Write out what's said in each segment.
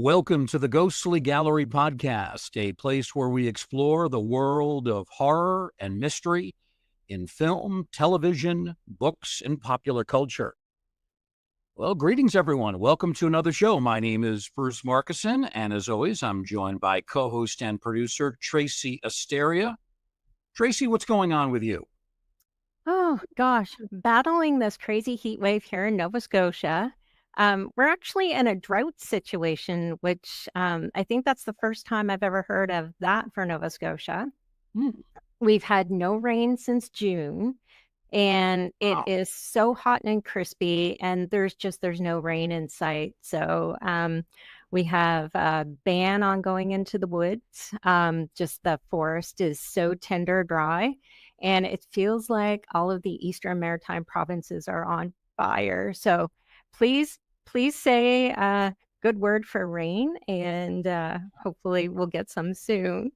Welcome to the Ghostly Gallery podcast, a place where we explore the world of horror and mystery in film, television, books, and popular culture. Well, greetings, everyone. Welcome to another show. My name is Bruce Markison, and as always, I'm joined by co-host and producer Tracy Asteria. Tracy, what's going on with you? Oh gosh, battling this crazy heat wave here in Nova Scotia. We're actually in a drought situation, which I think that's the first time I've ever heard of that for Nova Scotia. Hmm. We've had no rain since June, and it Wow. is so hot and crispy, and there's no rain in sight. So we have a ban on going into the woods. Just the forest is so tender dry, and it feels like all of the Eastern Maritime provinces are on fire. So please say a good word for rain, and hopefully we'll get some soon.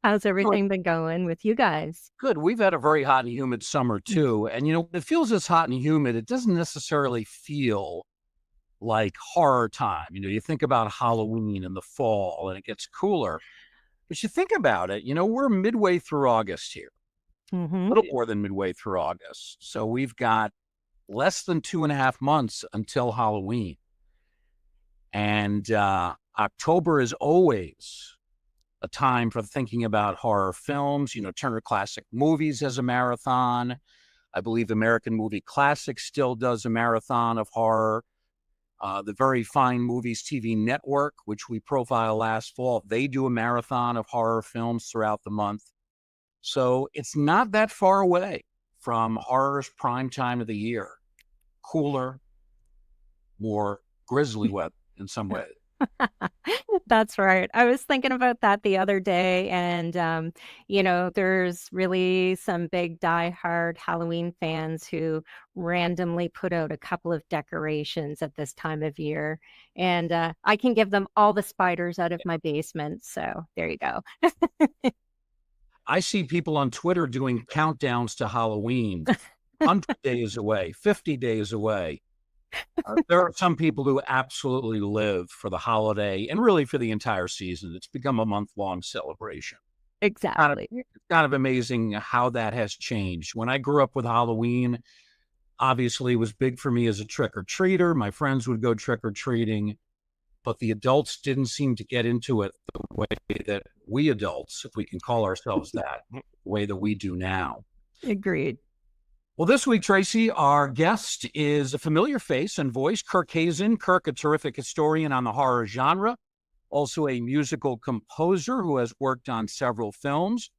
How's everything been going with you guys? Good. We've had a very hot and humid summer too. And when it feels this hot and humid, it doesn't necessarily feel like horror time. You think about Halloween in the fall and it gets cooler. But you think about it, we're midway through August here, a Mm-hmm. little more than midway through August. So we've got less than 2.5 months until Halloween. And October is always a time for thinking about horror films. Turner Classic Movies as a marathon. I believe American Movie Classics still does a marathon of horror. The Very Fine Movies TV Network, which we profiled last fall, they do a marathon of horror films throughout the month. So it's not that far away from horror's prime time of the year. Cooler, more grisly weather in some ways. That's right. I was thinking about that the other day, and there's really some big die-hard Halloween fans who randomly put out a couple of decorations at this time of year, and I can give them all the spiders out of my basement. So there you go. I see people on Twitter doing countdowns to Halloween, 100 days away, 50 days away. There are some people who absolutely live for the holiday and really for the entire season. It's become a month-long celebration. Exactly. It's kind of amazing how that has changed. When I grew up with Halloween, obviously it was big for me as a trick-or-treater. My friends would go trick-or-treating, but the adults didn't seem to get into it the way that we adults, if we can call ourselves that, the way that we do now. Agreed. Well, this week, Tracy, our guest is a familiar face and voice, Kirk Hazen. Kirk, a terrific historian on the horror genre, also a musical composer who has worked on several films,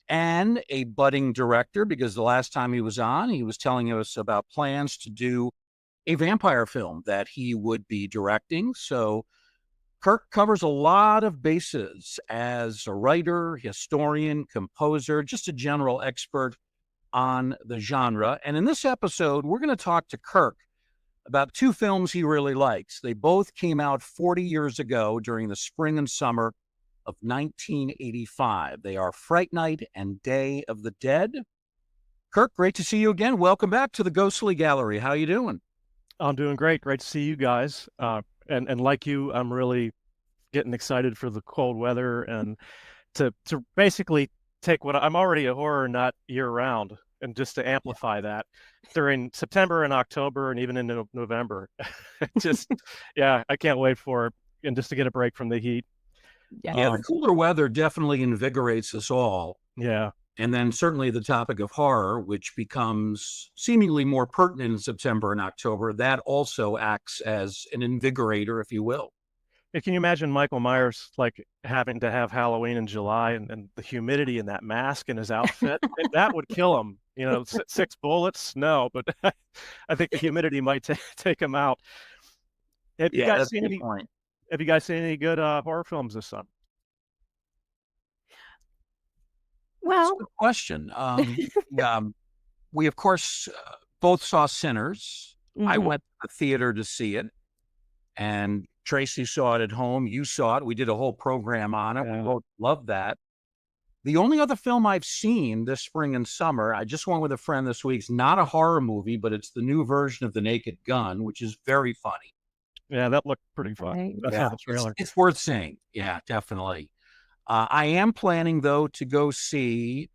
and a budding director, because the last time he was on, he was telling us about plans to do a vampire film that he would be directing. So Kirk covers a lot of bases as a writer, historian, composer, just a general expert on the genre. And in this episode, we're going to talk to Kirk about two films he really likes. They both came out 40 years ago during the spring and summer of 1985. They are Fright Night and Day of the Dead. Kirk, great to see you again. Welcome back to the Ghostly Gallery. How you doing? I'm doing great. Great to see you guys. And like you, I'm really getting excited for the cold weather and to basically take what I'm already a horror nut year round, and just to amplify that during September and October and even into November. I can't wait for it, and just to get a break from the heat. Yeah, the cooler weather definitely invigorates us all. Yeah. And then certainly the topic of horror, which becomes seemingly more pertinent in September and October, that also acts as an invigorator, if you will. And can you imagine Michael Myers like having to have Halloween in July, and the humidity in that mask and his outfit? That would kill him. 6 bullets? No, but I think the humidity might take him out. Have you guys seen any good horror films this summer? That's a Well, good question. We, of course, both saw Sinners. I mhm. went to the theater to see it, and Tracy saw it at home. You saw it. We did a whole program on it. Yeah. We both loved that. The only other film I've seen this spring and summer, I just went with a friend this week. It's not a horror movie, but it's the new version of The Naked Gun, which is very funny. Yeah, that looked pretty fun. Right. I saw Yeah, the trailer. it's worth seeing. Yeah, definitely. I am planning, though, to go see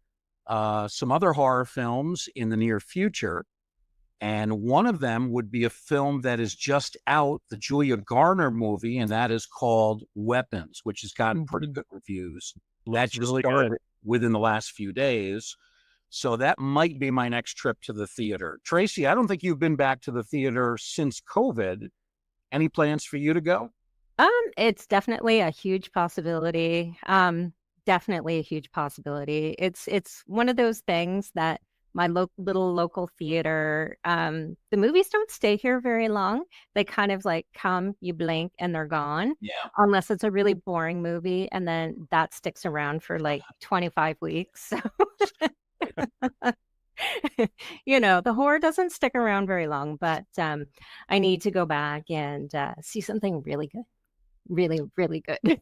some other horror films in the near future. And one of them would be a film that is just out, the Julia Garner movie, and that is called Weapons, which has gotten pretty good reviews. That Looks just really started good. within the last few days. So that might be my next trip to the theater. Tracy, I don't think you've been back to the theater since COVID. Any plans for you to go? It's definitely a huge possibility. Definitely a huge possibility. It's one of those things that my little local theater, the movies don't stay here very long. They kind of like come, you blink, and they're gone, Yeah. unless it's a really boring movie, and then that sticks around for like 25 weeks. So, the horror doesn't stick around very long, but I need to go back and see something really good. Really, really good.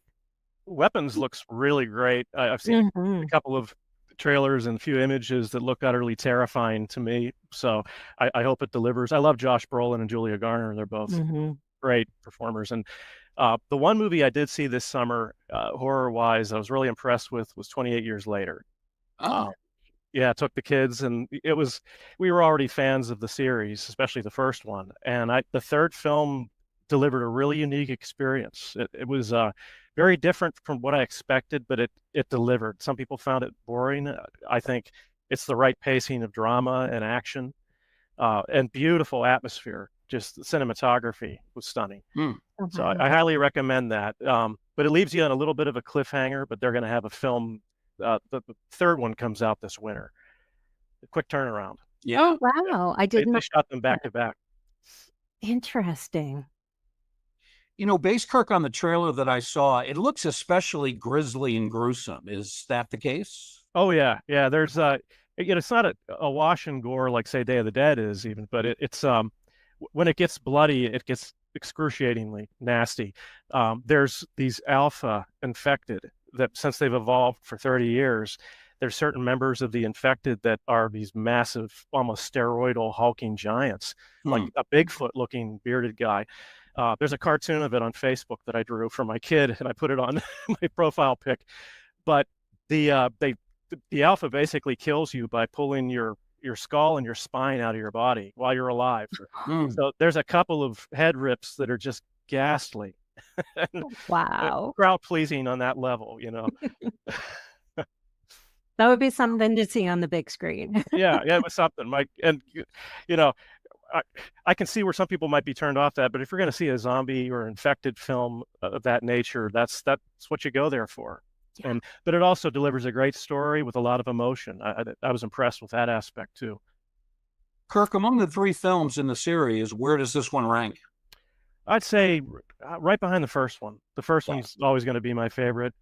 Weapons looks really great. I've seen a Mhm. couple of trailers and a few images that look utterly terrifying to me. So I hope it delivers. I love Josh Brolin and Julia Garner. They're both Mhm. great performers. And the one movie I did see this summer, horror-wise, I was really impressed with was 28 Years Later. Oh, Yeah, took the kids, and we were already fans of the series, especially the first one. And the third film delivered a really unique experience. It was very different from what I expected, but it delivered. Some people found it boring. I think it's the right pacing of drama and action, and beautiful atmosphere. Just the cinematography was stunning. hmm. So Okay. I highly recommend that. But it leaves you on a little bit of a cliffhanger, but they're going to have a film. The third one comes out this winter. A quick turnaround. Yeah. Oh, wow. I They, did they not. shot them back to back. Interesting. Based, Kirk, on the trailer that I saw, it looks especially grisly and gruesome. Is that the case? Oh yeah. There's it's not a wash and gore like say Day of the Dead is even, but it's when it gets bloody, it gets excruciatingly nasty. There's these alpha infected that since they've evolved for 30 years, there's certain members of the infected that are these massive, almost steroidal hulking giants, like Hmm. a Bigfoot looking bearded guy. There's a cartoon of it on Facebook that I drew for my kid, and I put it on my profile pic. But the alpha basically kills you by pulling your skull and your spine out of your body while you're alive. Hmm. So there's a couple of head rips that are just ghastly and Wow. crowd pleasing on that level, That would be something to see on the big screen. Yeah, it was something. You know, I, I can see where some people might be turned off that, but if you're going to see a zombie or infected film of that nature, that's what you go there for. Yeah. But it also delivers a great story with a lot of emotion. I was impressed with that aspect too. Kirk, among the three films in the series, where does this one rank? I'd say right behind the first one. The first Yeah. one's always going to be my favorite.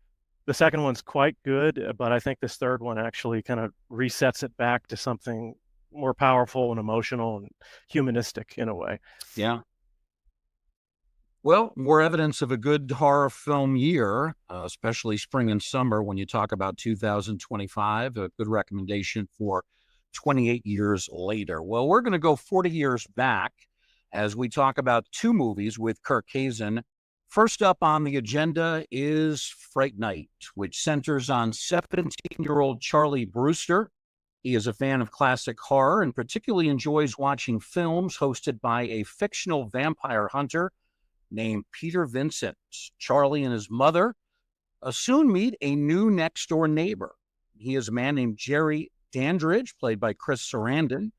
The second one's quite good, but I think this third one actually kind of resets it back to something more powerful and emotional and humanistic in a way. Yeah. Well, more evidence of a good horror film year, especially spring and summer when you talk about 2025, a good recommendation for 28 years later. Well, we're going to go 40 years back as we talk about two movies with Kirk Hazen. First up on the agenda is Fright Night, which centers on 17-year-old Charlie Brewster. He is a fan of classic horror and particularly enjoys watching films hosted by a fictional vampire hunter named Peter Vincent. Charlie and his mother soon meet a new next-door neighbor. He is a man named Jerry Dandrige, played by Chris Sarandon.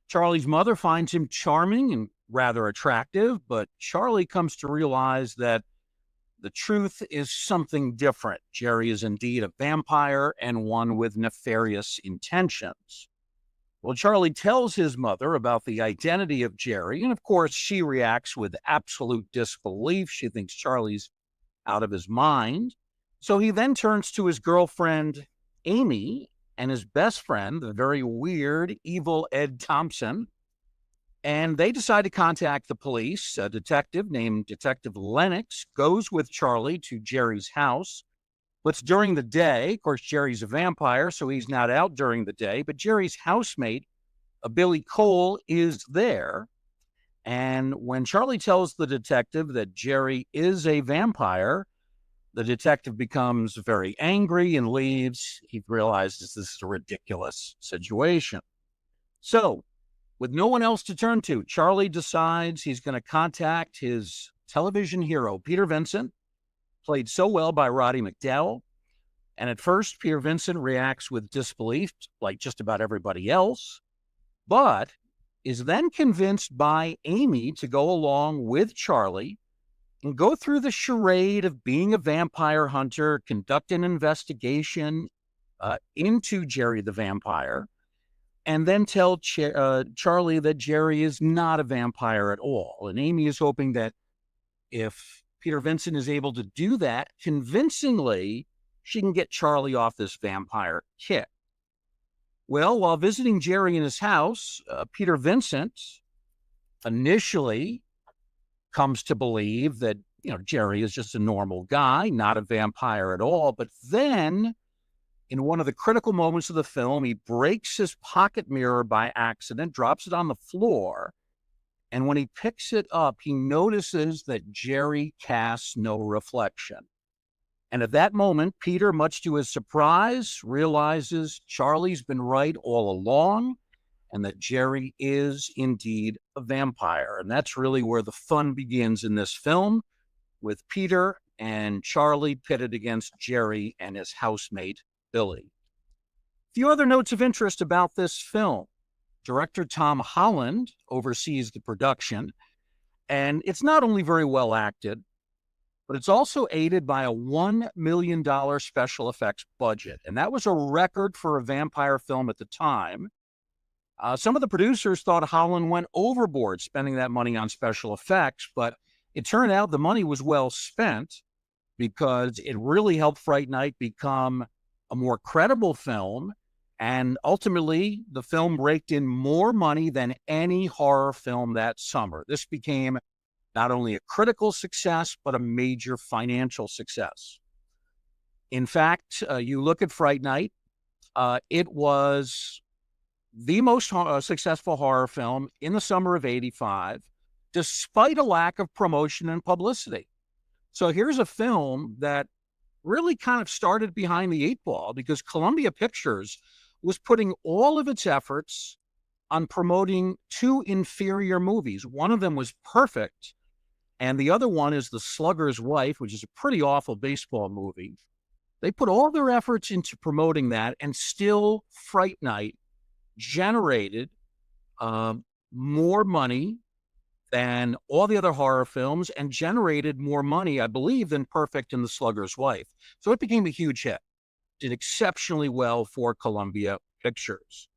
Charlie's mother finds him charming and rather attractive, but Charlie comes to realize that the truth is something different. Jerry is indeed a vampire and one with nefarious intentions. Well, Charlie tells his mother about the identity of Jerry, and of course, she reacts with absolute disbelief. She thinks Charlie's out of his mind. So he then turns to his girlfriend, Amy, and his best friend, the very weird, evil Ed Thompson, and they decide to contact the police. A detective named Detective Lennox goes with Charlie to Jerry's house. But it's during the day. Of course, Jerry's a vampire, so he's not out during the day. But Jerry's housemate, Billy Cole, is there. And when Charlie tells the detective that Jerry is a vampire, the detective becomes very angry and leaves. He realizes this is a ridiculous situation. So, with no one else to turn to, Charlie decides he's going to contact his television hero, Peter Vincent, played so well by Roddy McDowall. And at first, Peter Vincent reacts with disbelief, like just about everybody else, but is then convinced by Amy to go along with Charlie and go through the charade of being a vampire hunter, conduct an investigation into Jerry the vampire, and then tell Charlie that Jerry is not a vampire at all. And Amy is hoping that if Peter Vincent is able to do that convincingly, she can get Charlie off this vampire kick. Well, while visiting Jerry in his house, Peter Vincent initially comes to believe that, Jerry is just a normal guy, not a vampire at all. But then, in one of the critical moments of the film, he breaks his pocket mirror by accident, drops it on the floor. And when he picks it up, he notices that Jerry casts no reflection. And at that moment, Peter, much to his surprise, realizes Charlie's been right all along and that Jerry is indeed a vampire. And that's really where the fun begins in this film, with Peter and Charlie pitted against Jerry and his housemate, Billy. A few other notes of interest about this film. Director Tom Holland oversees the production, and it's not only very well acted, but it's also aided by a $1 million special effects budget. And that was a record for a vampire film at the time. Some of the producers thought Holland went overboard spending that money on special effects, but it turned out the money was well spent because it really helped Fright Night become a more credible film. And ultimately, the film raked in more money than any horror film that summer. This became not only a critical success, but a major financial success. In fact, you look at Fright Night, it was the most successful horror film in the summer of '85, despite a lack of promotion and publicity. So here's a film that really kind of started behind the eight ball because Columbia Pictures was putting all of its efforts on promoting two inferior movies. One of them was Perfect, and the other one is The Slugger's Wife, which is a pretty awful baseball movie. They put all their efforts into promoting that, and still Fright Night generated more money than all the other horror films and generated more money, I believe, than Perfect and The Slugger's Wife. So it became a huge hit. Did exceptionally well for Columbia Pictures.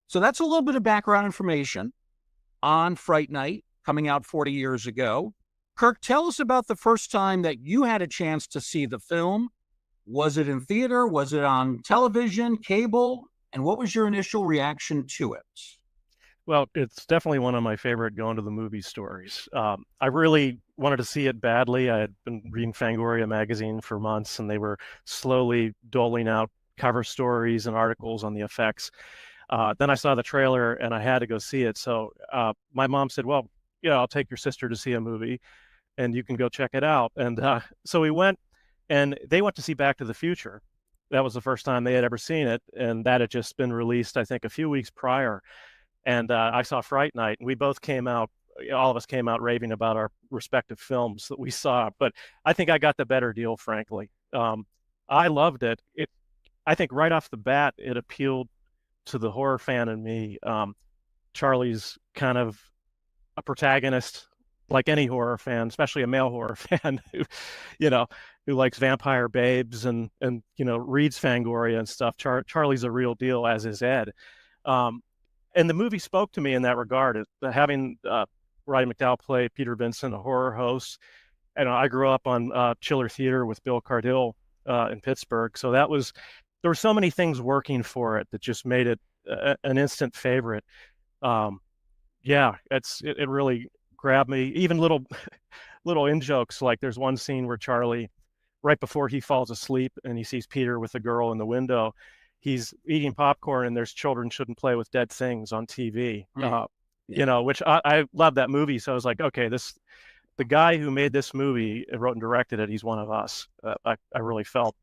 So that's a little bit of background information on Fright Night, coming out 40 years ago. Kirk, tell us about the first time that you had a chance to see the film. Was it in theater? Was it on television, cable? And what was your initial reaction to it? Well, it's definitely one of my favorite going to the movie stories. I really wanted to see it badly. I had been reading Fangoria magazine for months, and they were slowly doling out cover stories and articles on the effects. Then I saw the trailer, and I had to go see it. So my mom said, well, I'll take your sister to see a movie, and you can go check it out. And so we went, and they went to see Back to the Future. That was the first time they had ever seen it, and that had just been released, I think, a few weeks prior. And I saw Fright Night, and we both came out, all of us came out raving about our respective films that we saw. But I think I got the better deal, frankly. I loved it. I think right off the bat, it appealed to the horror fan in me. Charlie's kind of a protagonist, like any horror fan, especially a male horror fan who likes vampire babes and reads Fangoria and stuff. Charlie's a real deal, as is Ed. And the movie spoke to me in that regard. Having Roddy McDowall play Peter Vincent, a horror host. I grew up on Chiller Theater with Bill Cardille in Pittsburgh. So there were so many things working for it that just made it an instant favorite. It really grabbed me. Even little in-jokes, like there's one scene where Charlie, right before he falls asleep and he sees Peter with the girl in the window, he's eating popcorn and there's Children Shouldn't Play with Dead Things on TV. you know, which I love that movie. So I was like, okay, the guy who made this movie and wrote and directed it, he's one of us. I really felt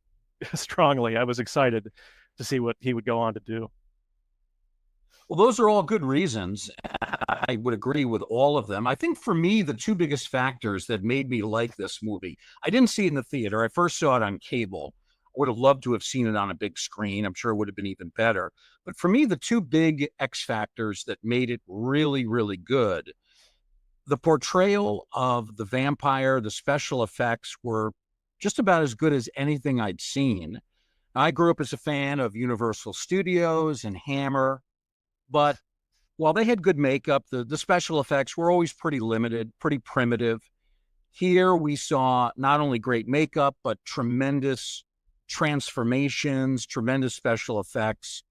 strongly. I was excited to see what he would go on to do. Well, those are all good reasons. I would agree with all of them. I think for me, the two biggest factors that made me like this movie, I didn't see it in the theater. I first saw it on cable. I would have loved to have seen it on a big screen. I'm sure it would have been even better. But for me, the two big X factors that made it really, really good, the portrayal of the vampire, the special effects were just about as good as anything I'd seen. I grew up as a fan of Universal Studios and Hammer, but while they had good makeup, the special effects were always pretty limited, pretty primitive. Here we saw not only great makeup, but tremendous transformations, tremendous special effects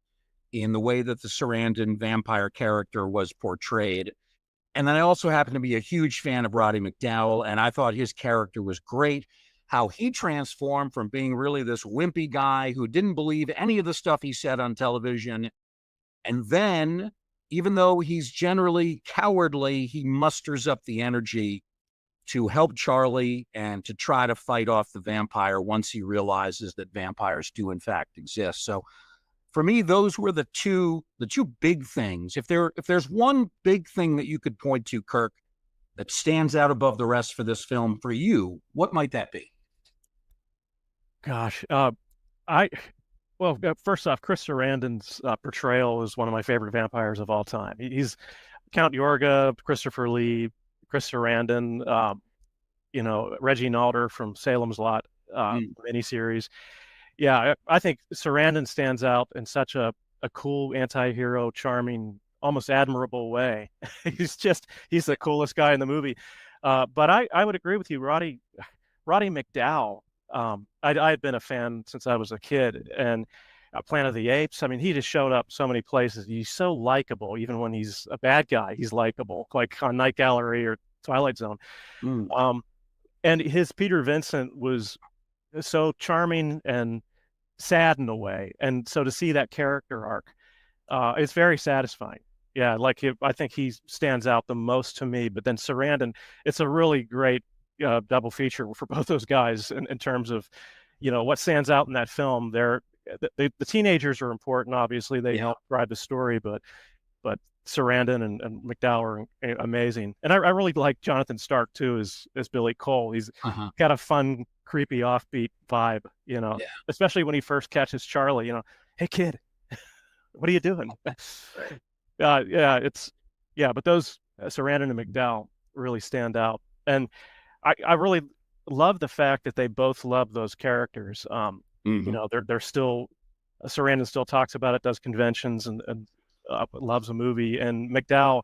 in the way that the Sarandon vampire character was portrayed. And then I also happen to be a huge fan of Roddy McDowall, and I thought his character was great. How he transformed from being really this wimpy guy who didn't believe any of the stuff he said on television. And then, even though he's generally cowardly, he musters up the energy to help Charlie and to try to fight off the vampire once he realizes that vampires do in fact exist. So for me, those were the two big things. If there's one big thing that you could point to, Kirk, that stands out above the rest for this film for you, what might that be? Gosh, well, first off, Chris Sarandon's portrayal is one of my favorite vampires of all time. He's Count Yorga, Christopher Lee, Chris Sarandon, you know, Reggie Nalder from Salem's Lot miniseries. Yeah, I think Sarandon stands out in such a cool anti-hero, charming, almost admirable way. He's the coolest guy in the movie. But I would agree with you, Roddy McDowall. I had been a fan since I was a kid, and Planet of the Apes. I mean, he just showed up so many places. He's so likable, even when he's a bad guy. He's likable, like on Night Gallery or Twilight Zone. And his Peter Vincent was so charming and sad in a way, and so to see that character arc, it's very satisfying. Yeah, I think he stands out the most to me. But then Sarandon, it's a really great double feature for both those guys in terms of, you know, what stands out in that film. The teenagers are important, obviously. They help drive the story, but Sarandon and McDowall are amazing. And I really like Jonathan Stark too as Billy Cole. He's got a fun, creepy, offbeat vibe, you know, especially when he first catches Charlie, you know, hey kid, what are you doing? But those Sarandon and McDowall really stand out. And I really love the fact that they both love those characters. You know, they're still, Sarandon still talks about it, does conventions, and loves a movie. And McDowall,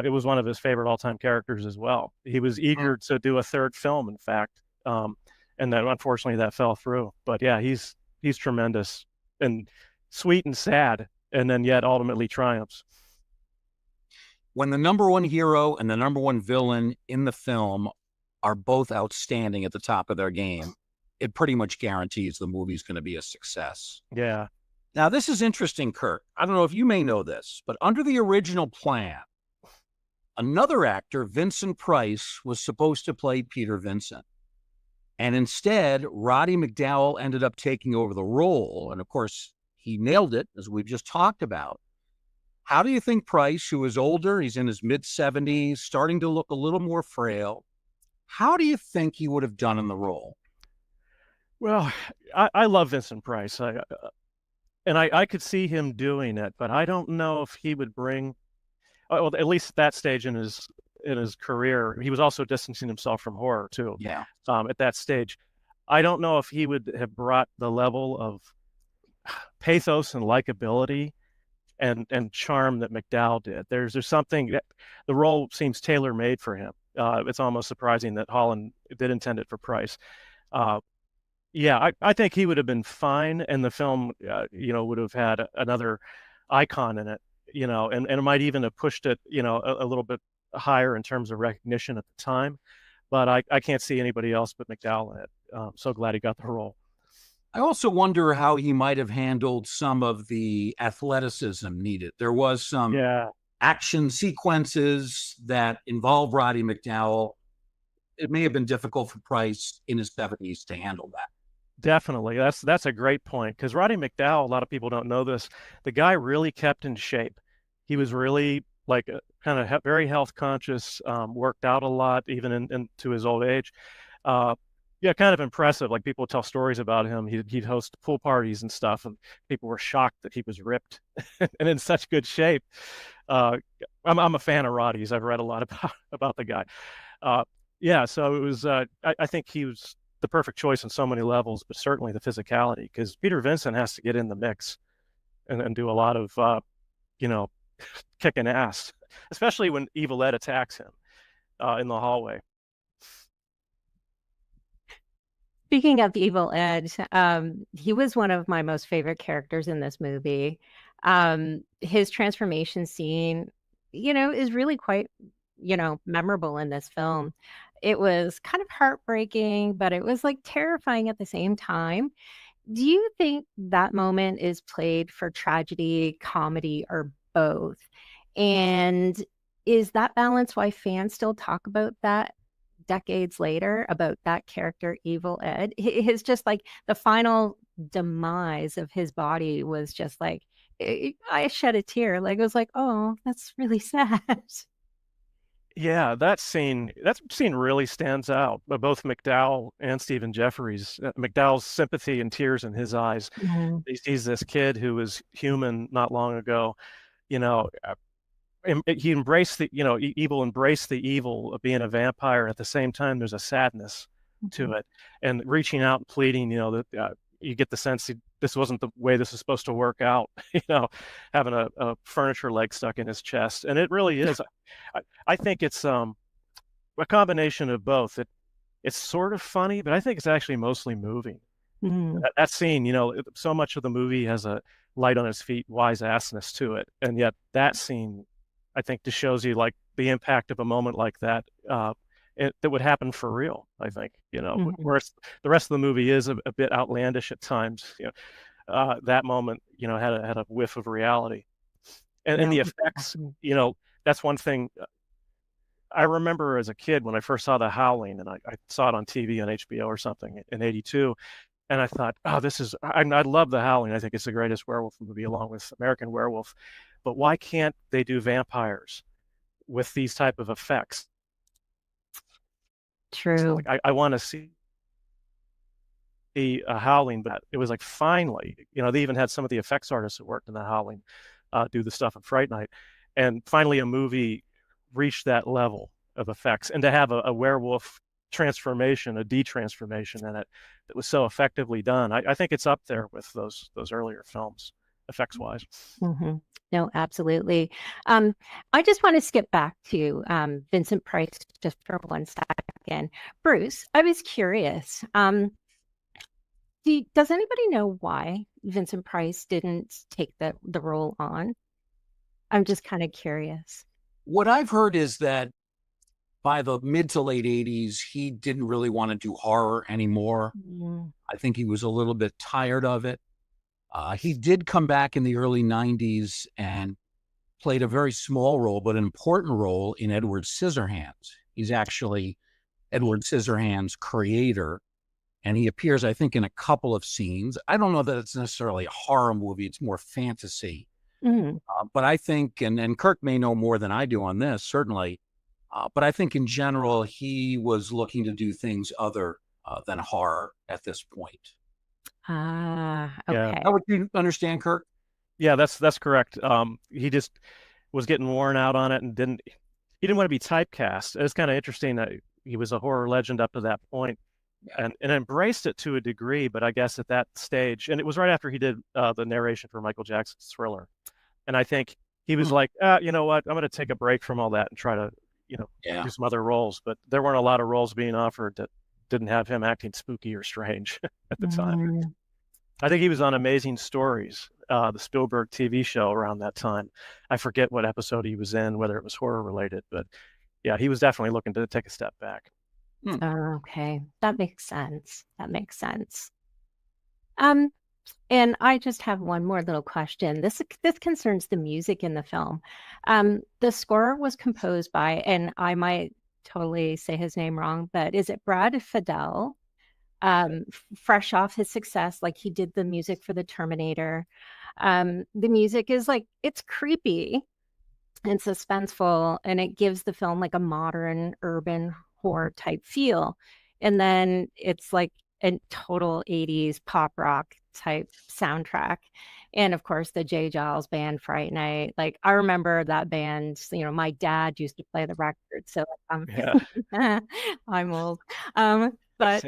it was one of his favorite all-time characters as well. He was eager to do a third film, in fact, and then unfortunately that fell through. But yeah, he's tremendous and sweet and sad, and then yet ultimately triumphs. When the number one hero and the number one villain in the film are both outstanding at the top of their game, it pretty much guarantees the movie's going to be a success. Yeah. Now, this is interesting, Kirk. I don't know if you may know this, but under the original plan, another actor, Vincent Price, was supposed to play Peter Vincent. And instead, Roddy McDowall ended up taking over the role. And of course, he nailed it, as we've just talked about. How do you think Price, who is older, he's in his mid-70s, starting to look a little more frail, how do you think he would have done in the role? Well, I love Vincent Price. I could see him doing it, but I don't know if he would bring, well, at least at that stage in his career. He was also distancing himself from horror too. Yeah. At that stage, I don't know if he would have brought the level of pathos and likability and charm that McDowall did. There's something that the role seems tailor-made for him. It's almost surprising that Holland did intend it for Price. I think he would have been fine, and the film, would have had another icon in it, and it might even have pushed it, a little bit higher in terms of recognition at the time. But I can't see anybody else but McDowall in it. So glad he got the role. I also wonder how he might have handled some of the athleticism needed. There was some action sequences that involve Roddy McDowall, it may have been difficult for Price in his 70s to handle that. Definitely. That's a great point, because Roddy McDowall, a lot of people don't know this, the guy really kept in shape. He was really like kind of very health conscious, worked out a lot, even into his old age. Yeah, kind of impressive. Like, people tell stories about him. He'd host pool parties and stuff, and people were shocked that he was ripped and in such good shape. I'm a fan of Roddy's. I've read a lot about the guy. Yeah, so it was. I think he was the perfect choice on so many levels, but certainly the physicality, because Peter Vincent has to get in the mix and do a lot of you know, kicking ass, especially when Evil Ed attacks him in the hallway. Speaking of Evil Ed, he was one of my most favorite characters in this movie. His transformation scene, is really quite, memorable in this film. It was kind of heartbreaking, but it was like terrifying at the same time. Do you think that moment is played for tragedy, comedy, or both? And is that balance why fans still talk about that decades later, about that character, Evil Ed? His just like the final demise of his body was just like, I shed a tear. Like, it was like, oh, that's really sad. Yeah, that scene really stands out. But both McDowall and Stephen Jeffries, McDowall's sympathy and tears in his eyes. Mhm. He sees this kid who was human not long ago. You know, he embraced the, evil embraced the evil of being a vampire. At the same time, there's a sadness to it, and reaching out and pleading. That you get the sense this wasn't the way this is supposed to work out. Having a furniture leg stuck in his chest, and it really is. I think it's a combination of both. It's sort of funny, but I think it's actually mostly moving. Mhm. That scene, so much of the movie has a light on his feet, wise assness to it, and yet that scene, I think, just shows you like the impact of a moment like that. That would happen for real, I think, Mhm. whereas the rest of the movie is a bit outlandish at times. That moment, had a whiff of reality, and No, the effects, exactly. that's one thing. I remember as a kid when I first saw The Howling, and I saw it on TV on HBO or something in '82, and I thought, oh, I love The Howling. I think it's the greatest werewolf movie along with American Werewolf, but why can't they do vampires with these type of effects? True. Like, I want to see a Howling, but it was like, finally, they even had some of the effects artists that worked in The Howling do the stuff at Fright Night, and finally a movie reached that level of effects, and to have a werewolf transformation, a de-transformation in it that was so effectively done. I think it's up there with those earlier films, effects wise. Mhm. No, absolutely. Um, I just want to skip back to Vincent Price just for 1 second. Bruce, I was curious. Does anybody know why Vincent Price didn't take the role on? I'm just kind of curious. What I've heard is that by the mid to late 80s, he didn't really want to do horror anymore. Mm. I think he was a little bit tired of it. He did come back in the early 90s and played a very small role, but an important role in Edward Scissorhands. He's actually Edward Scissorhands' creator, and he appears, I think, in a couple of scenes. I don't know that it's necessarily a horror movie. It's more fantasy. Mm. But I think, and Kirk may know more than I do on this, certainly, but I think in general, he was looking to do things other than horror at this point. Ah, Yeah, okay. How would you understand, Kirk? yeah, that's correct. He just was getting worn out on it, and he didn't want to be typecast. It's kind of interesting that he was a horror legend up to that point, and embraced it to a degree, but I guess at that stage, and it was right after he did the narration for Michael Jackson's Thriller, and I think he was Hmm. like, you know what, I'm going to take a break from all that and try to, Yeah. do some other roles. But there weren't a lot of roles being offered that didn't have him acting spooky or strange at the time. Mm. I think he was on Amazing Stories, the Spielberg TV show around that time. I forget what episode he was in, whether it was horror related, but yeah, he was definitely looking to take a step back. Okay, that makes sense. That makes sense. Um, And I just have one more little question. This concerns the music in the film. The score was composed by, and I might totally say his name wrong, but is it Brad Fidel? Fresh off his success, like he did the music for the Terminator. The music is like it's creepy and suspenseful, and it gives the film like a modern urban horror type feel. And then it's like a total 80s pop rock type soundtrack. And of course, the J. Giles band, Fright Night. Like I remember that band, my dad used to play the record. So Yeah. I'm old. But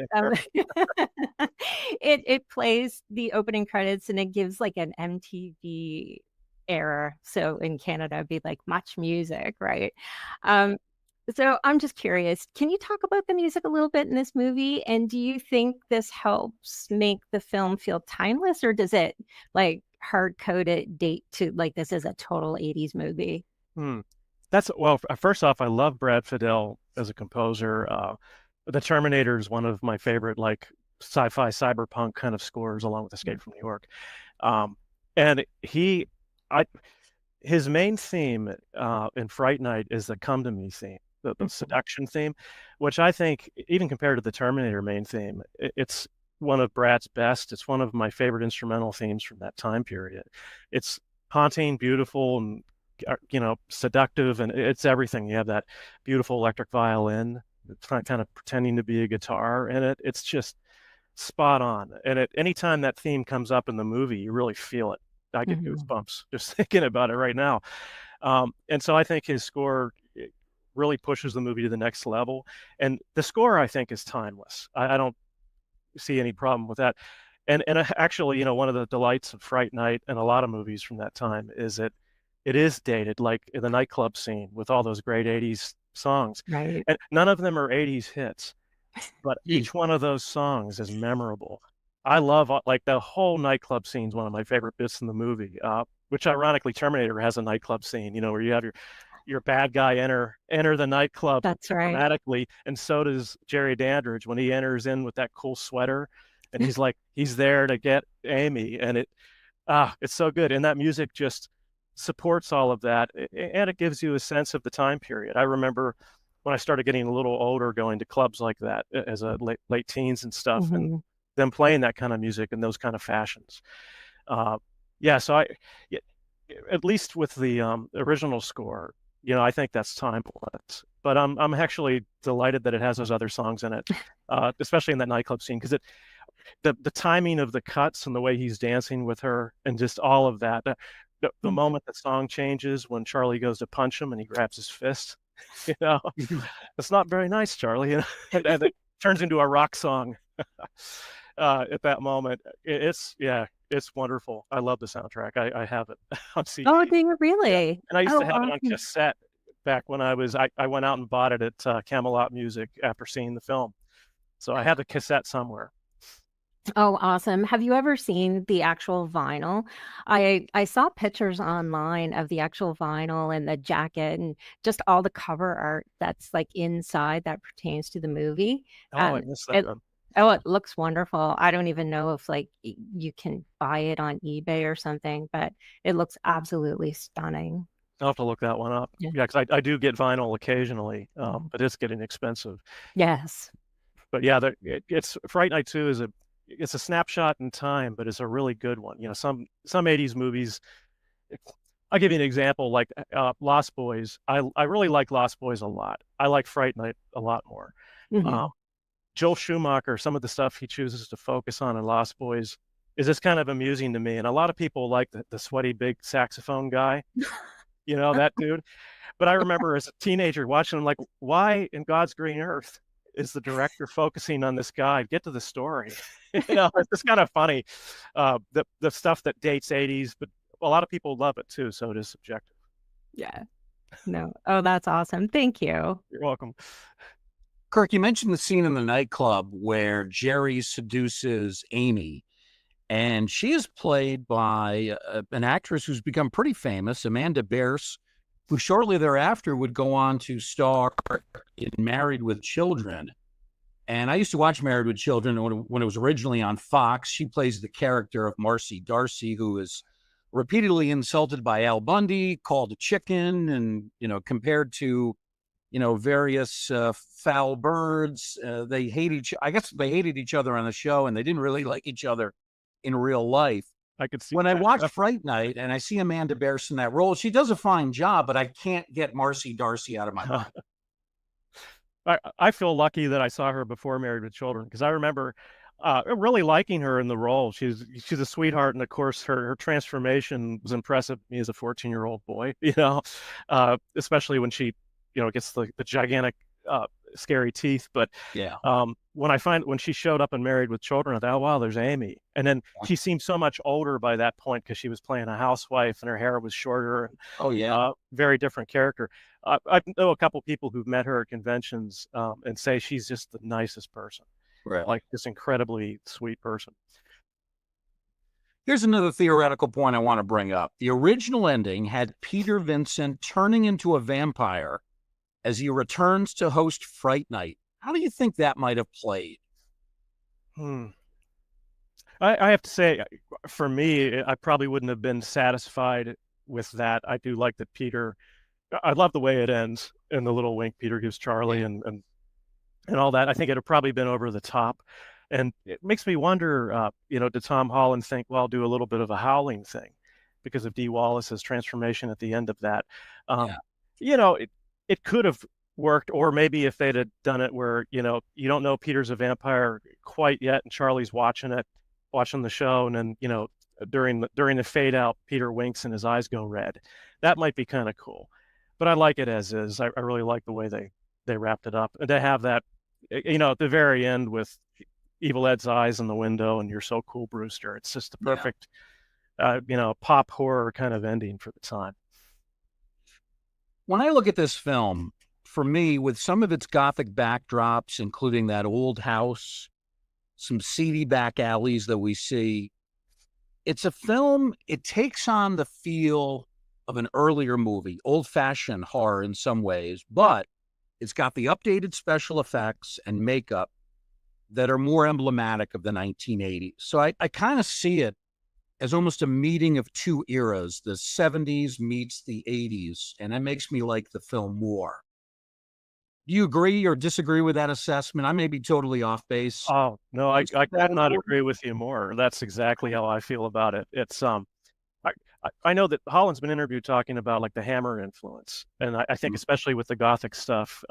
it plays the opening credits and it gives like an MTV era. So in Canada, it'd be like Much Music, right? Um, so I'm just curious, can you talk about the music a little bit in this movie? And do you think this helps make the film feel timeless, or does it like hard code it date to like this is a total 80s movie? Hmm. Well, first off, I love Brad Fidel as a composer. The Terminator is one of my favorite like sci-fi cyberpunk kind of scores, along with Escape from New York. And his main theme in Fright Night is the "Come to Me" theme, the seduction theme, which I think, even compared to the Terminator main theme, it's one of Brad's best. It's one of my favorite instrumental themes from that time period. It's haunting, beautiful, and seductive, and it's everything. You have that beautiful electric violin, it's kind of pretending to be a guitar in it. It's just spot on. And anytime that theme comes up in the movie, you really feel it. I get goosebumps just thinking about it right now. And so I think his score really pushes the movie to the next level. And the score, I think, is timeless. I don't see any problem with that. And actually, one of the delights of Fright Night and a lot of movies from that time is that it is dated, like in the nightclub scene with all those great 80s songs. Right. And none of them are 80s hits, but each one of those songs is memorable. I love like the whole nightclub scene is one of my favorite bits in the movie, which ironically Terminator has a nightclub scene, where you have your bad guy enter the nightclub. That's right. Dramatically, and so does Jerry Dandrige when he enters in with that cool sweater, and he's there to get Amy, and it's so good, and that music just supports all of that, and it gives you a sense of the time period. I remember when I started getting a little older, going to clubs like that as a late teens and stuff, and them playing that kind of music and those kind of fashions. So at least with the original score, I think that's timeless. But I'm actually delighted that it has those other songs in it, especially in that nightclub scene, because the timing of the cuts and the way he's dancing with her and just all of that. The moment the song changes when Charlie goes to punch him and he grabs his fist, it's not very nice, Charlie. And it turns into a rock song at that moment. It's wonderful. I love the soundtrack. I have it on CD. Oh, do you really? Yeah. And I used to have it on cassette back when I went out and bought it at Camelot Music after seeing the film. So I had the cassette somewhere. Oh, awesome. Have you ever seen the actual vinyl? I saw pictures online of the actual vinyl and the jacket and just all the cover art that's like inside that pertains to the movie. Oh, I missed that one. It looks wonderful. I don't even know if like you can buy it on eBay or something, but it looks absolutely stunning. I'll have to look that one up. Yeah, because I do get vinyl occasionally, but it's getting expensive. Yes. But yeah, it's Fright Night 2 it's a snapshot in time, but it's a really good one. Some 80s movies. I'll give you an example, like Lost Boys. I really like Lost Boys a lot. I like Fright Night a lot more. Joel Schumacher, some of the stuff he chooses to focus on in Lost Boys is just kind of amusing to me. And a lot of people like the sweaty big saxophone guy, that dude. But I remember as a teenager watching him, like, why in God's green earth is the director focusing on this guy? Get to the story. It's just kind of funny. The stuff that dates 80s, but a lot of people love it too, so it is subjective. Yeah. No. Oh, that's awesome. Thank you. You're welcome. Kirk, you mentioned the scene in the nightclub where Jerry seduces Amy, and she is played by an actress who's become pretty famous, Amanda Bearse, who shortly thereafter would go on to star in Married with Children. And I used to watch Married with Children when it was originally on Fox. She plays the character of Marcy Darcy, who is repeatedly insulted by Al Bundy, called a chicken, and, compared to, various foul birds. I guess they hated each other on the show, and they didn't really like each other in real life. I could see when I that. watched Fright Night and I see Amanda Bearse in that role, she does a fine job, but I can't get Marcy Darcy out of my mind. I feel lucky that I saw her before Married with Children, because I remember really liking her in the role. She's a sweetheart, and of course her transformation was impressive to me as a 14-year-old boy, especially when she gets the gigantic scary teeth. But yeah, when she showed up in Married with Children, I thought, oh wow, there's Amy. And then she seemed so much older by that point, because she was playing a housewife and her hair was shorter. And, oh yeah, very different character. I know a couple people who've met her at conventions and say she's just the nicest person, right? Like this incredibly sweet person. Here's another theoretical point I want to bring up. The original ending had Peter Vincent turning into a vampire as he returns to host Fright Night. How do you think that might have played? I have to say, for me, I probably wouldn't have been satisfied with that. I do like that Peter, I love the way it ends, and the little wink Peter gives Charlie, and all that. I think it would probably been over the top. And it makes me wonder, did Tom Holland think, well, I'll do a little bit of a Howling thing because of Dee Wallace's transformation at the end of that? It could have worked, or maybe if they'd have done it where, you don't know Peter's a vampire quite yet, and Charlie's watching the show, and then, during the fade out, Peter winks and his eyes go red. That might be kind of cool. But I like it as is. I really like the way they wrapped it up. And to have that, at the very end with Evil Ed's eyes in the window and "You're so cool, Brewster." It's just the perfect, pop horror kind of ending for the time. When I look at this film, for me, with some of its gothic backdrops, including that old house, some seedy back alleys that we see, it's a film, it takes on the feel of an earlier movie, old-fashioned horror in some ways, but it's got the updated special effects and makeup that are more emblematic of the 1980s. So I kind of see it as almost a meeting of two eras. The 70s meets the 80s, and that makes me like the film more. Do you agree or disagree with that assessment? I may be totally off base. Oh, no, I could not agree with you more. That's exactly how I feel about it. It's I know that Holland's been interviewed talking about like the Hammer influence, and I think especially with the Gothic stuff,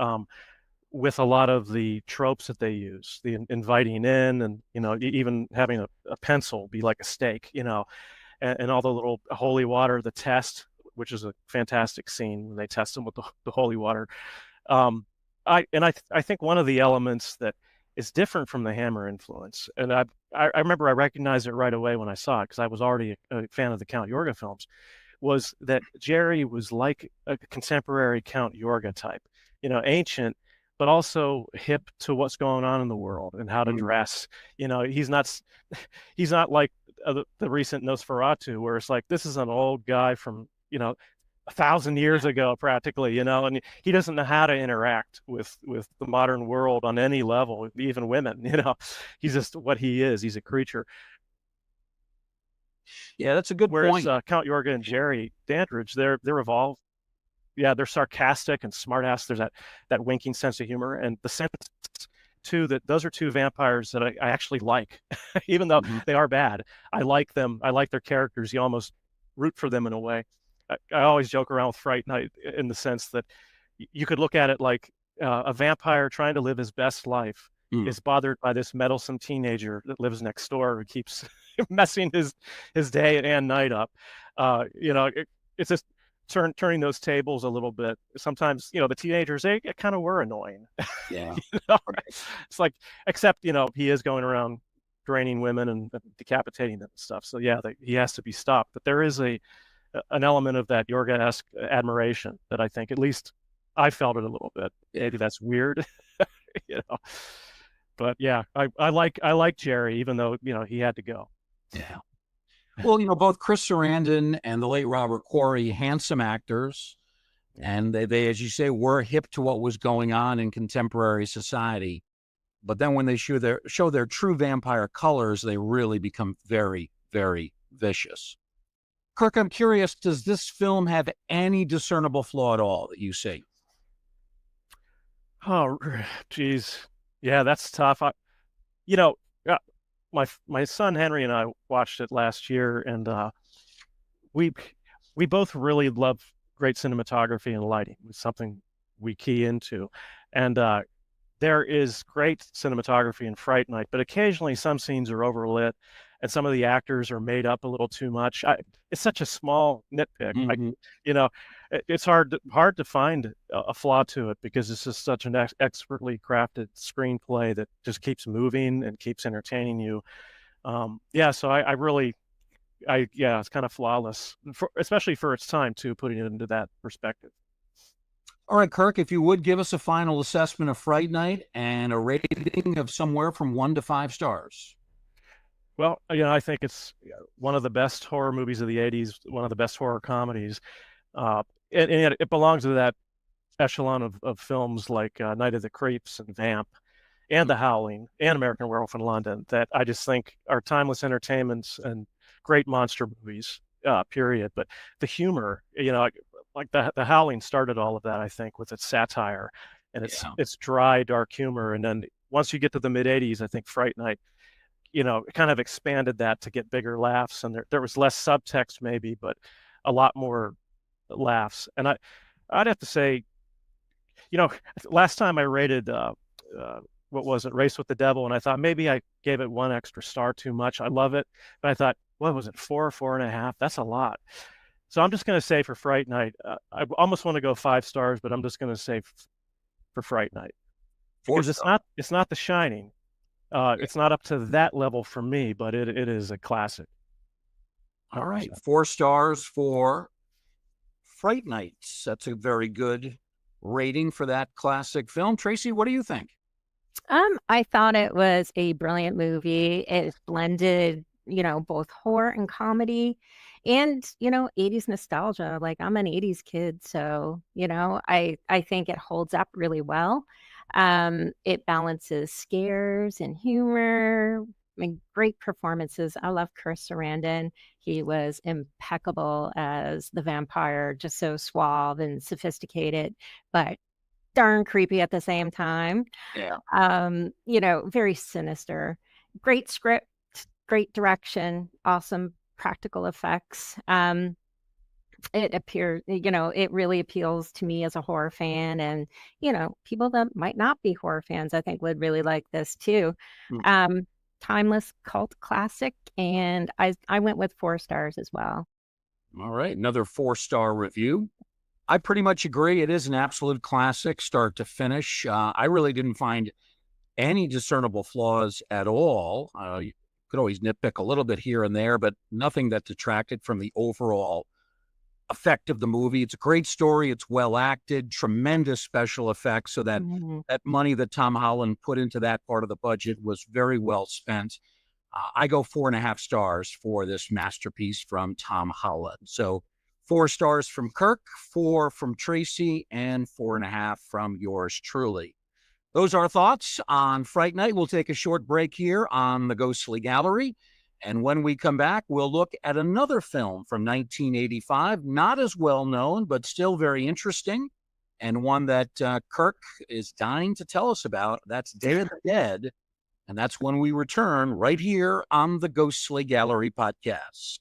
with a lot of the tropes that they use, the inviting in, and even having a pencil be like a stake, and all the little holy water, the test, which is a fantastic scene when they test them with the holy water. I think one of the elements that is different from the Hammer influence, and I remember I recognized it right away when I saw it, because I was already a fan of the Count Yorga films, was that Jerry was like a contemporary Count Yorga type, ancient, but also hip to what's going on in the world and how to dress. He's not like the recent Nosferatu, where it's like, this is an old guy from 1,000 years ago, practically, and he doesn't know how to interact with the modern world on any level, even women. He's just what he is. He's a creature. Yeah, that's a good point. Whereas Count Yorga and Jerry Dandrige, they're evolved. Yeah, they're sarcastic and smartass. There's that winking sense of humor, and the sense too that those are two vampires that I actually like, even though they are bad. I like them. I like their characters. You almost root for them in a way. I always joke around with Fright Night in the sense that you could look at it like a vampire trying to live his best life is bothered by this meddlesome teenager that lives next door who keeps messing his day and night up. It's just turning those tables a little bit. Sometimes, the teenagers, they kind of were annoying. Yeah. It's like, except, he is going around draining women and decapitating them and stuff. So yeah, he has to be stopped. But there is an element of that Yorga-esque admiration that I think, at least I felt it a little bit. Maybe that's weird, but yeah, I like Jerry, even though, he had to go. Yeah. Well, both Chris Sarandon and the late Robert Quarry, handsome actors, and they, as you say, were hip to what was going on in contemporary society. But then when they show their true vampire colors, they really become very, very vicious. Kirk, I'm curious, does this film have any discernible flaw at all that you see? Oh, geez. Yeah, that's tough. You know, uh, my son Henry and I watched it last year, and we we both really love great cinematography and lighting. It's something we key into, and there is great cinematography in Fright Night, but occasionally some scenes are overlit, and some of the actors are made up a little too much. It's such a small nitpick. Mhm. You know, it's hard to find a flaw to it because it's just such an expertly crafted screenplay that just keeps moving and keeps entertaining you. Yeah, so I really, yeah, it's kind of flawless, especially for its time too, putting it into that perspective. All right, Kirk, if you would give us a final assessment of Fright Night and a rating of somewhere from 1 to 5 stars. Well, I think it's one of the best horror movies of the '80s, one of the best horror comedies. And it belongs to that echelon of films like Night of the Creeps and Vamp and The Howling and American Werewolf in London that I just think are timeless entertainments and great monster movies, period. But the humor, like the Howling started all of that, I think, with its satire and Yeah. its dry, dark humor. And then once you get to the mid '80s, I think Fright Night, it kind of expanded that to get bigger laughs, and there was less subtext maybe, but a lot more laughs. And I'd have to say, last time I rated what was it, Race with the Devil, and I thought maybe I gave it 1 extra star too much. I love it, but I thought, what was it, 4 or 4.5? That's a lot. So I'm just going to say for Fright Night, I almost want to go 5 stars, but I'm just going to say for Fright Night Four because stars. it's not The Shining. It's not up to that level for me, but it is a classic. All right, 100%. 4 stars for Fright Nights. That's a very good rating for that classic film. Tracy, what do you think? I thought it was a brilliant movie. It blended, both horror and comedy and, 80s nostalgia. Like I'm an 80s kid, so, I think it holds up really well. It balances scares and humor. I mean, great performances. I love Chris Sarandon. He was impeccable as the vampire, just so suave and sophisticated, but darn creepy at the same time. Yeah. Very sinister. Great script, great direction, awesome practical effects. It really appeals to me as a horror fan, and people that might not be horror fans, I think, would really like this too. Hmm. Timeless cult classic, and I went with 4 stars as well. All right, another 4-star review. I pretty much agree. It is an absolute classic, start to finish. I really didn't find any discernible flaws at all. You could always nitpick a little bit here and there, but nothing that detracted from the overall effect of the movie. It's a great story. It's well acted, tremendous special effects. So that Mhm. that money that Tom Holland put into that part of the budget was very well spent. I go 4.5 stars for this masterpiece from Tom Holland. So 4 stars from Kirk, 4 from Tracy, and 4.5 from yours truly. Those are our thoughts on Fright Night. We'll take a short break here on the Ghostly Gallery. And when we come back, we'll look at another film from 1985, not as well known, but still very interesting, and one that Kirk is dying to tell us about. That's Day of the Dead. And that's when we return right here on the Ghostly Gallery podcast.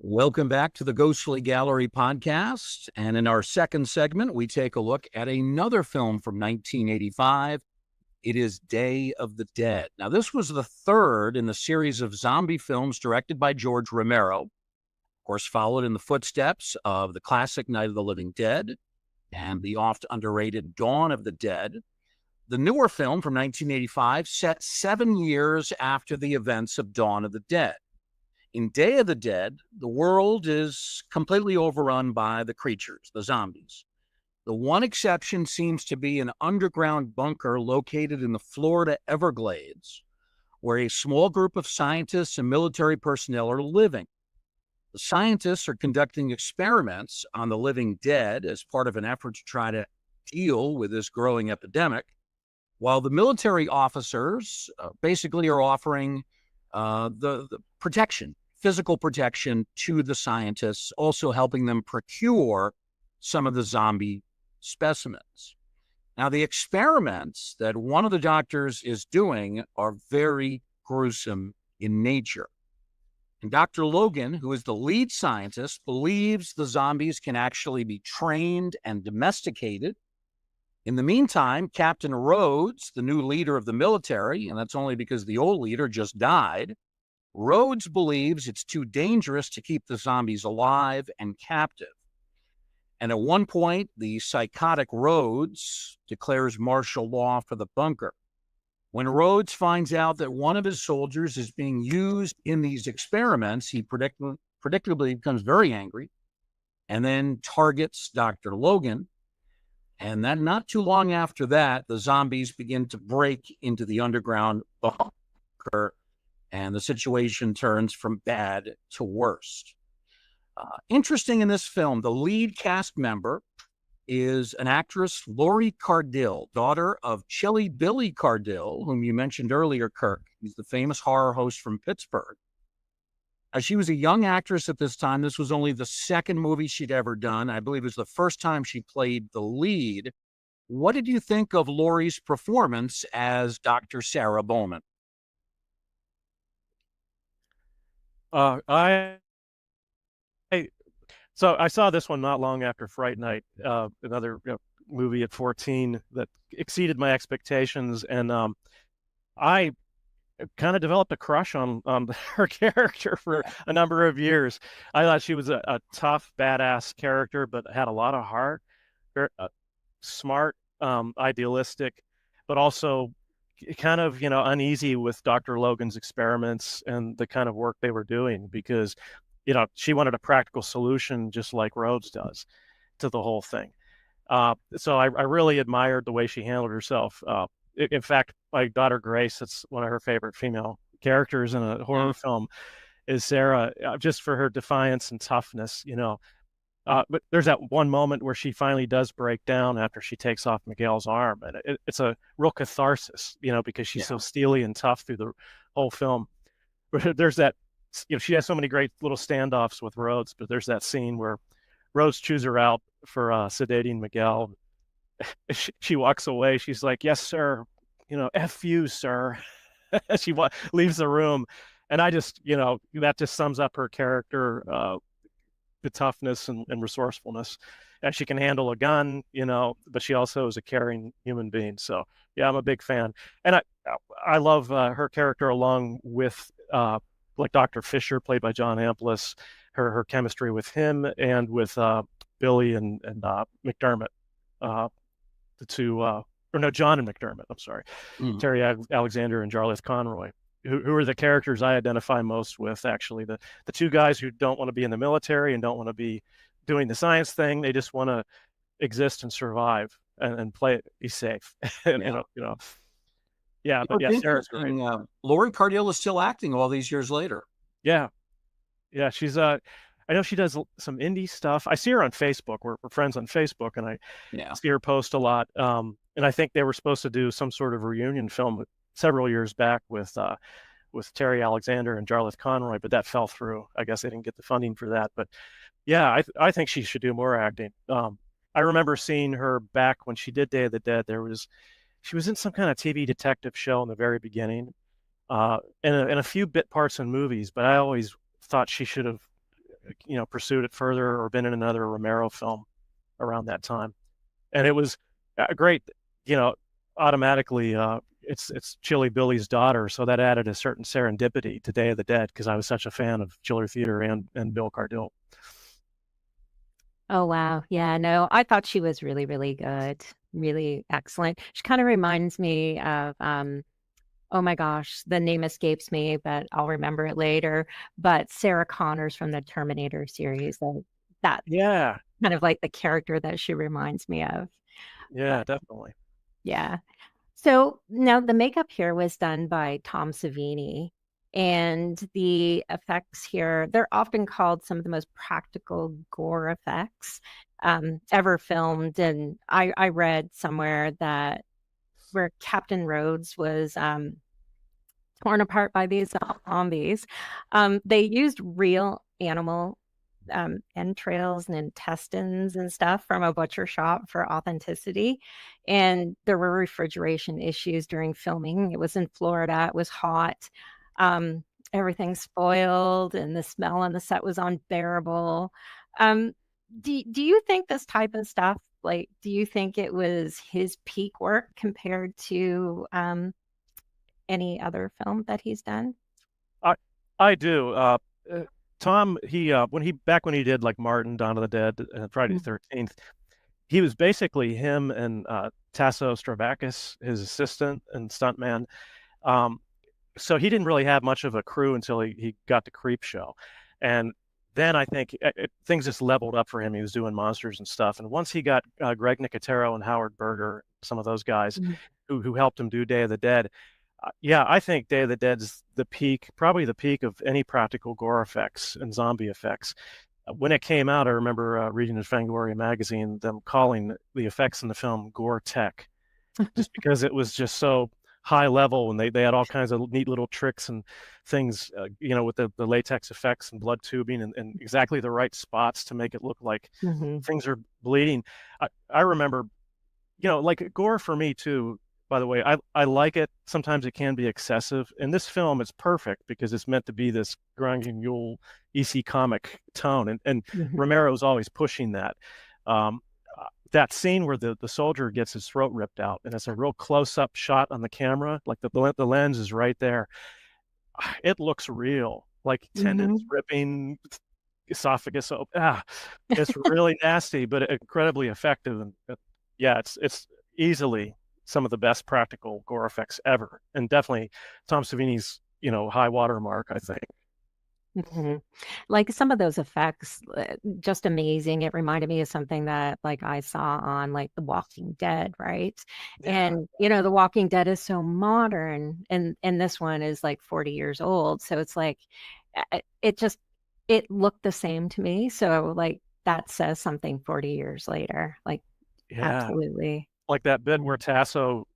Welcome back to the Ghostly Gallery podcast. And in our second segment, we take a look at another film from 1985. It is Day of the Dead. Now, this was the third in the series of zombie films directed by George Romero. Of course, followed in the footsteps of the classic Night of the Living Dead and the oft underrated Dawn of the Dead. The newer film from 1985 set 7 years after the events of Dawn of the Dead. In Day of the Dead, the world is completely overrun by the creatures, the zombies. The one exception seems to be an underground bunker located in the Florida Everglades, where a small group of scientists and military personnel are living. The scientists are conducting experiments on the living dead as part of an effort to try to deal with this growing epidemic, while the military officers basically are offering the protection, physical protection to the scientists, also helping them procure some of the zombie specimens. Now, the experiments that one of the doctors is doing are very gruesome in nature. And Dr. Logan, who is the lead scientist, believes the zombies can actually be trained and domesticated. In the meantime, Captain Rhodes, the new leader of the military, and that's only because the old leader just died, Rhodes believes it's too dangerous to keep the zombies alive and captive. And at one point, the psychotic Rhodes declares martial law for the bunker. When Rhodes finds out that one of his soldiers is being used in these experiments, he predictably becomes very angry and then targets Dr. Logan. And then not too long after that, the zombies begin to break into the underground bunker, and the situation turns from bad to worse. Interesting in this film, the lead cast member is an actress, Laurie Cardill, daughter of Chilly Billy Cardill, whom you mentioned earlier, Kirk. He's the famous horror host from Pittsburgh. As she was a young actress at this time, this was only the second movie she'd ever done. I believe it was the first time she played the lead. What did you think of Laurie's performance as Dr. Sarah Bowman? So I saw this one not long after Fright Night, another movie at 14 that exceeded my expectations, and I kind of developed a crush on her character for a number of years. I thought she was a tough, badass character, but had a lot of heart, very smart, idealistic, but also kind of uneasy with Dr. Logan's experiments and the kind of work they were doing, because she wanted a practical solution, just like Rhodes does, to the whole thing. So I really admired the way she handled herself. In fact, my daughter Grace, that's one of her favorite female characters in a horror film, is Sarah, just for her defiance and toughness, But there's that one moment where she finally does break down after she takes off Miguel's arm, and it's a real catharsis, because she's so steely and tough through the whole film. But there's that. She has so many great little standoffs with Rhodes, but there's that scene where Rhodes chews her out for sedating Miguel. She walks away. She's like, "Yes, sir. F you, sir." She leaves the room, and I just, that just sums up her character, the toughness and resourcefulness. And she can handle a gun, but she also is a caring human being. So yeah, I'm a big fan, and I love her character along with like Dr. Fisher, played by John Amplas, her chemistry with him and with Billy and McDermott, the two, John and McDermott, I'm sorry, Terry Alexander and Jarlath Conroy, who are the characters I identify most with, actually. The two guys who don't want to be in the military and don't want to be doing the science thing. They just want to exist and survive and be safe. And, yeah, but yeah, Sarah's great. Laurie Cardill is still acting all these years later. Yeah, she's I know she does some indie stuff. I see her on Facebook. We're friends on Facebook, and I see her post a lot. And I think they were supposed to do some sort of reunion film several years back with Terry Alexander and Jarlath Conroy, but that fell through. I guess they didn't get the funding for that. But yeah, I think she should do more acting. I remember seeing her back when she did Day of the Dead. She was in some kind of TV detective show in the very beginning, and a few bit parts in movies, but I always thought she should have, pursued it further or been in another Romero film around that time. And it was great, automatically, it's Chilly Billy's daughter, so that added a certain serendipity to Day of the Dead, because I was such a fan of Chiller Theater and Bill Cardill. Oh, wow. Yeah, no, I thought she was really, really good. Really excellent. She kind of reminds me of, oh my gosh, the name escapes me, but I'll remember it later. But Sarah Connors from the Terminator series. Yeah. kind of like the character that she reminds me of. Yeah, definitely. Yeah. So now the makeup here was done by Tom Savini, and the effects here, they're often called some of the most practical gore effects ever filmed. And I read somewhere that where Captain Rhodes was torn apart by these zombies, they used real animal entrails and intestines and stuff from a butcher shop for authenticity. And there were refrigeration issues during filming. It was in Florida, it was hot. Um, Everything spoiled, and the smell on the set was unbearable. Um, do you think this type of stuff, like, do you think it was his peak work compared to any other film that he's done? I I do. Tom, he when he did like Martin, Dawn of the Dead, and Friday the 13th, he was basically him and Tasso Stravakis, his assistant and stuntman. Um, so he didn't really have much of a crew until he got to Creep Show, and then I think things just leveled up for him. He was doing monsters and stuff, and once he got Greg Nicotero and Howard Berger, some of those guys who helped him do Day of the Dead. Yeah, I think Day of the Dead's the peak, probably the peak of any practical gore effects and zombie effects. When it came out, I remember reading in Fangoria magazine them calling the effects in the film gore tech, just because it was just so high level, and they had all kinds of neat little tricks and things, with the latex effects and blood tubing and exactly the right spots to make it look like things are bleeding. I remember, like gore for me too. By the way, I like it. Sometimes it can be excessive. In this film, it's perfect because it's meant to be this grinding Yule EC comic tone, and Romero's always pushing that. That scene where the soldier gets his throat ripped out, and it's a real close-up shot on the camera, like the lens is right there. It looks real, like tendons ripping, esophagus open. It's really nasty, but incredibly effective. And yeah, it's easily some of the best practical gore effects ever, and definitely Tom Savini's high water mark, I think. Like some of those effects, just amazing. It reminded me of something that like I saw on like The Walking Dead, right? Yeah. And The Walking Dead is so modern, and this one is like 40 years old. So it's like it looked the same to me. So like that says something 40 years later. Like Yeah, absolutely. like that bit where Tasso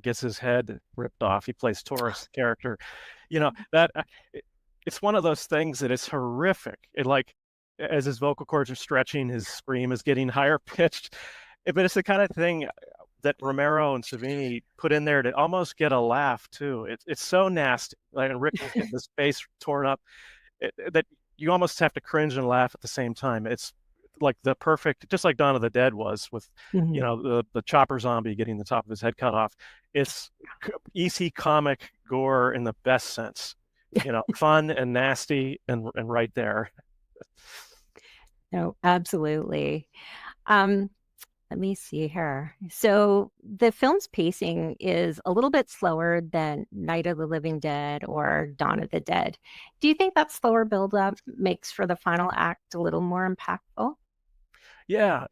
gets his head ripped off. He plays Taurus character. That it's one of those things that is horrific. It, like, as his vocal cords are stretching, his scream is getting higher pitched. But it's the kind of thing that Romero and Savini put in there to almost get a laugh tue. It's so nasty. Like Rick getting his face torn up, that you almost have to cringe and laugh at the same time. It's like the perfect, just like Dawn of the Dead was with, the chopper zombie getting the top of his head cut off. It's EC comic gore in the best sense, fun and nasty and right there. No, absolutely. Let me see here. So the film's pacing is a little bit slower than Night of the Living Dead or Dawn of the Dead. Do you think that slower buildup makes for the final act a little more impactful? Yeah.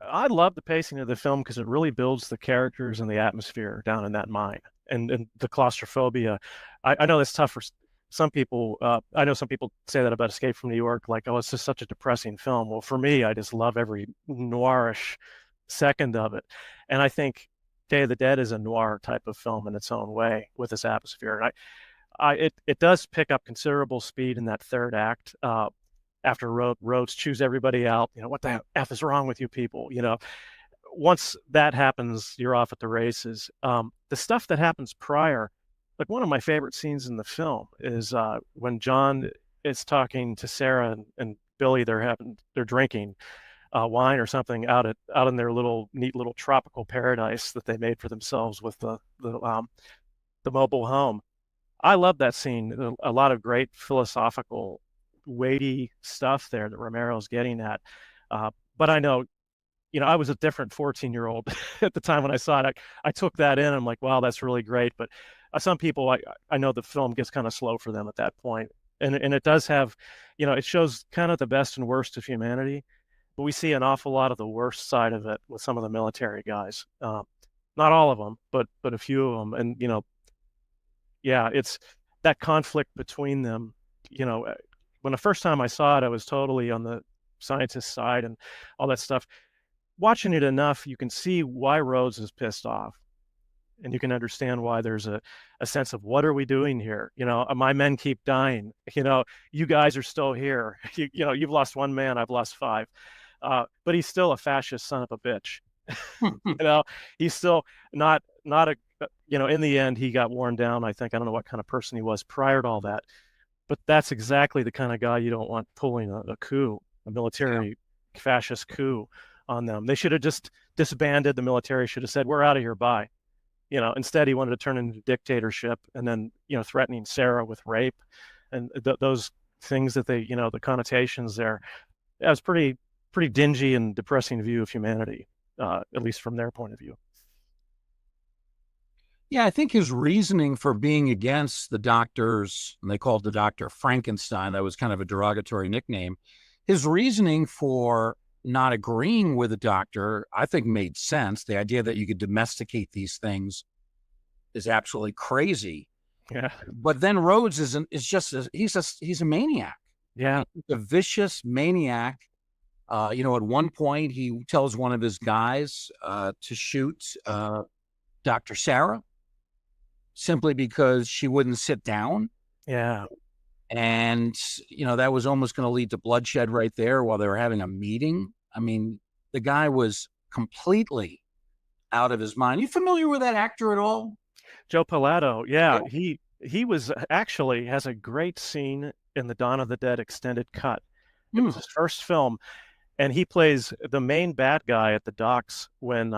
I love the pacing of the film because it really builds the characters and the atmosphere down in that mine and the claustrophobia. I know that's tough for some people. I know some people say that about Escape from New York, like, oh, it's just such a depressing film. Well, for me, I just love every noirish second of it. And I think Day of the Dead is a noir type of film in its own way with this atmosphere. And it does pick up considerable speed in that third act. After Rhodes chews everybody out, what the F is wrong with you people? Once that happens, you're off at the races. The stuff that happens prior, like one of my favorite scenes in the film is when John is talking to Sarah and Billy. They're drinking wine or something out in their neat little tropical paradise that they made for themselves with the mobile home. I love that scene. A lot of great philosophical, weighty stuff there that Romero's getting at. But I know, I was a different 14-year-old at the time when I saw it. I took that in. I'm like, wow, that's really great. But some people, I know the film gets kind of slow for them at that point. And it does have, it shows kind of the best and worst of humanity. but we see an awful lot of the worst side of it with some of the military guys. Not all of them, but a few of them. And, yeah, it's that conflict between them. When the first time I saw it, I was totally on the scientist side and all that stuff. Watching it enough, you can see why Rhodes is pissed off. And you can understand why there's a sense of, what are we doing here? My men keep dying. You guys are still here. You've lost one man, I've lost five. But he's still a fascist son of a bitch. He's still not a, in the end, he got worn down, I think. I don't know what kind of person he was prior to all that. But that's exactly the kind of guy you don't want pulling a coup, a military fascist coup on them. They should have just disbanded. The military should have said, we're out of here, bye. Instead he wanted to turn into dictatorship, and then, threatening Sarah with rape and those things that they, the connotations there. That was pretty dingy and depressing view of humanity, at least from their point of view. Yeah, I think his reasoning for being against the doctors, and they called the doctor Frankenstein, that was kind of a derogatory nickname. His reasoning for not agreeing with the doctor, I think, made sense. The idea that you could domesticate these things is absolutely crazy. Yeah. But then Rhodes he's a maniac. Yeah. He's a vicious maniac. At one point he tells one of his guys to shoot Dr. Sarah simply because she wouldn't sit down. Yeah. And, that was almost going to lead to bloodshed right there while they were having a meeting. I mean, the guy was completely out of his mind. You familiar with that actor at all? Joe Pilato. Yeah. He was actually has a great scene in the Dawn of the Dead extended cut. It was his first film. And he plays the main bad guy at the docks when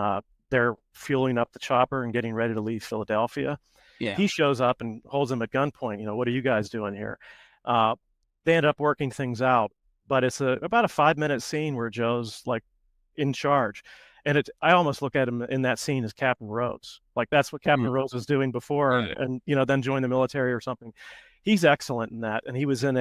they're fueling up the chopper and getting ready to leave Philadelphia. Yeah. He shows up and holds him at gunpoint. What are you guys doing here? They end up working things out, but it's about a 5-minute scene where Joe's like in charge. And I almost look at him in that scene as Captain Rhodes. Like that's what Captain Rhodes was doing before, and then joined the military or something. He's excellent in that. And he was in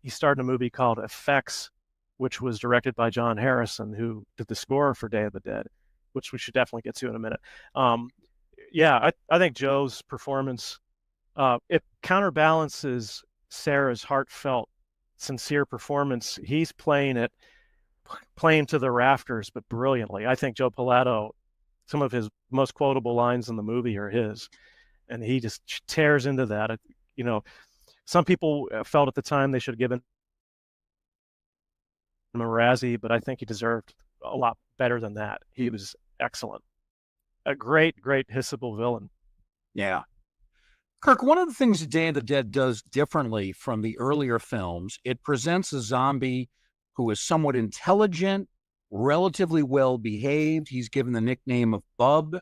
he starred in a movie called Effects, which was directed by John Harrison, who did the score for Day of the Dead, which we should definitely get to in a minute. I think Joe's performance, it counterbalances Sarah's heartfelt, sincere performance. He's playing to the rafters, but brilliantly. I think Joe Pilato, some of his most quotable lines in the movie are his, and he just tears into that. Some people felt at the time they should have given him a Razzie, but I think he deserved a lot better than that. He was excellent. A great hissable villain. Yeah. Kirk, one of the things Day of the Dead does differently from the earlier films, it presents a zombie who is somewhat intelligent, relatively well-behaved. He's given the nickname of Bub.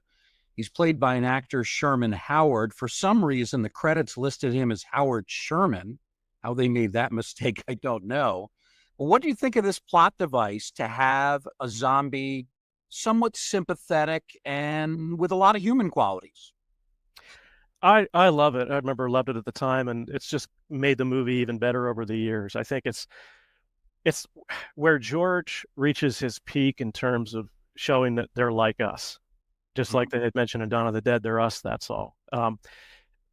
He's played by an actor, Sherman Howard. For some reason, the credits listed him as Howard Sherman. How they made that mistake, I don't know. But what do you think of this plot device to have a zombie somewhat sympathetic and with a lot of human qualities? I love it. I loved it at the time, and it's just made the movie even better over the years. I think it's where George reaches his peak in terms of showing that they're like us. Just like they had mentioned in Dawn of the Dead, they're us, that's all.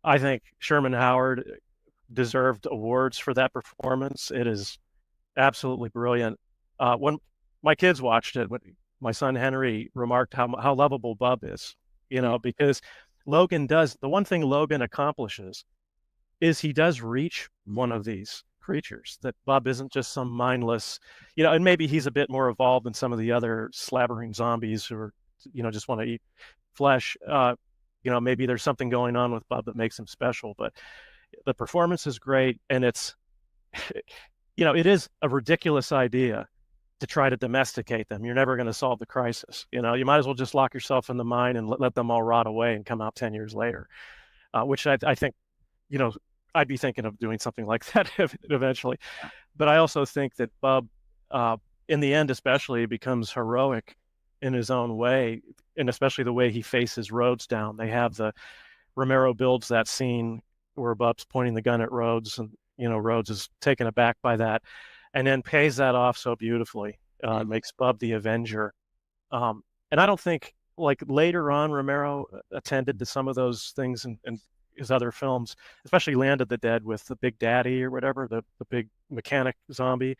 I think Sherman Howard deserved awards for that performance. It is absolutely brilliant. When my kids watched it, my son Henry remarked how lovable Bub is, because the one thing Logan accomplishes is he does reach one of these creatures, that Bub isn't just some mindless, and maybe he's a bit more evolved than some of the other slabbering zombies who are, just want to eat flesh. Maybe there's something going on with Bub that makes him special, but the performance is great. And it is a ridiculous idea to try to domesticate them. You're never going to solve the crisis. You might as well just lock yourself in the mine and let them all rot away and come out 10 years later, which I think, I'd be thinking of doing something like that eventually. But I also think that Bub, in the end especially, becomes heroic in his own way, and especially the way he faces Rhodes down. They have Romero builds that scene where Bub's pointing the gun at Rhodes, and Rhodes is taken aback by that, and then pays that off so beautifully. makes Bub the Avenger. And I don't think, like, later on, Romero attended to some of those things in his other films, especially Land of the Dead with the Big Daddy or whatever, the big mechanic zombie.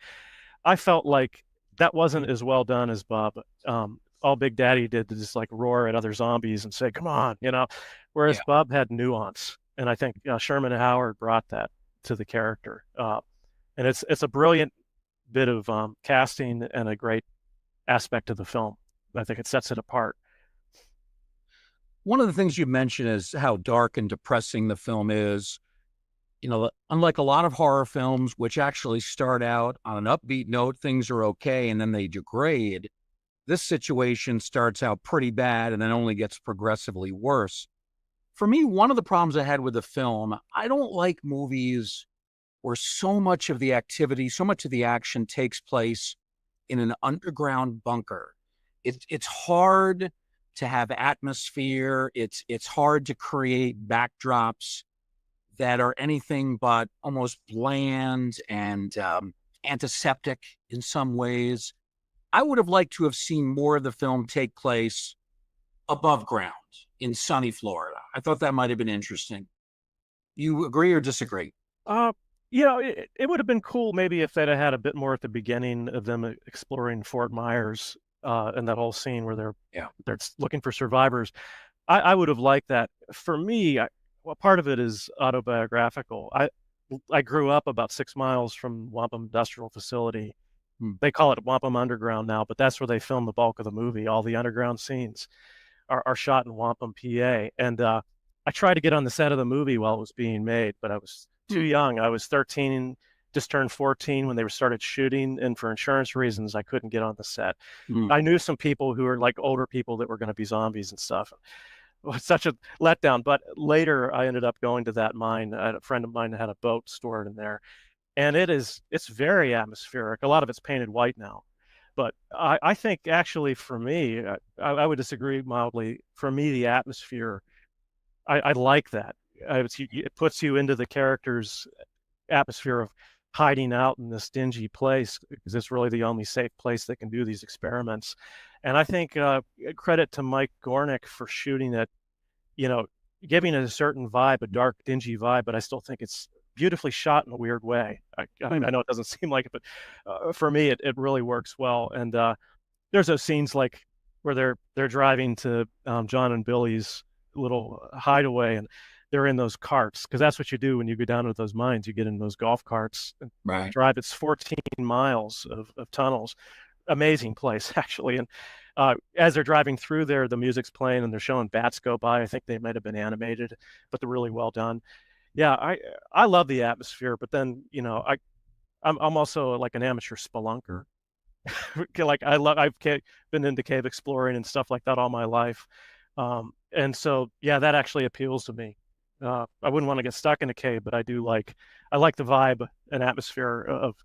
I felt like that wasn't as well done as Bub. All Big Daddy did to just like roar at other zombies and say, "Come on," whereas Yeah. Bub had nuance, and I think Sherman Howard brought that to the character. And it's a brilliant bit of casting and a great aspect of the film. I think it sets it apart. One of the things you mentioned is how dark and depressing the film is. Unlike a lot of horror films, which actually start out on an upbeat note, things are okay, and then they degrade. This situation starts out pretty bad and then only gets progressively worse. For me, one of the problems I had with the film, I don't like movies where so much of the activity, so much of the action takes place in an underground bunker. It's hard to have atmosphere. It's hard to create backdrops that are anything but almost bland and antiseptic in some ways. I would have liked to have seen more of the film take place above ground in sunny Florida. I thought that might have been interesting. You agree or disagree? It would have been cool maybe if they'd have had a bit more at the beginning of them exploring Fort Myers and that whole scene where they're looking for survivors. I would have liked that. For me, well, part of it is autobiographical. I grew up about 6 miles from Wampum Industrial Facility. They call it Wampum Underground now, but that's where they filmed the bulk of the movie. All the underground scenes are shot in Wampum, PA. And I tried to get on the set of the movie while it was being made, but I was too young. I was 13, just turned 14 when they started shooting, and for insurance reasons, I couldn't get on the set. I knew some people who were like older people that were going to be zombies and stuff. It was such a letdown. But later, I ended up going to that mine. A friend of mine had a boat stored in there, and it's very atmospheric. A lot of it's painted white now. But I think actually for me, I would disagree mildly. For me, the atmosphere, I like that. It puts you into the character's atmosphere of hiding out in this dingy place because it's really the only safe place that can do these experiments. And I think credit to Mike Gornick for shooting it, giving it a certain vibe, a dark, dingy vibe, but I still think it's beautifully shot in a weird way. I know it doesn't seem like it, but for me, it really works well. And there's those scenes like where they're driving to John and Billy's little hideaway, and they're in those carts, because that's what you do when you go down to those mines. You get in those golf carts and drive. It's 14 miles of tunnels. Amazing place, actually. And as they're driving through there, the music's playing and they're showing bats go by. I think they might have been animated, but they're really well done. Yeah, I love the atmosphere, but then I'm also like an amateur spelunker. Like I've been into cave exploring and stuff like that all my life, and so yeah, that actually appeals to me. I wouldn't want to get stuck in a cave, but I like the vibe and atmosphere of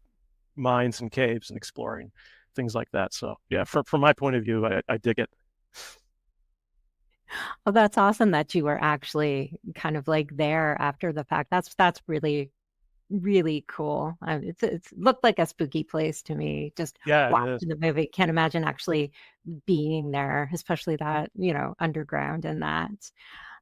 mines and caves and exploring things like that. So yeah, from my point of view, I dig it. Oh, that's awesome that you were actually kind of like there after the fact. That's really, really cool. It's looked like a spooky place to me. Just watching the movie. Can't imagine actually being there, especially that, underground and that.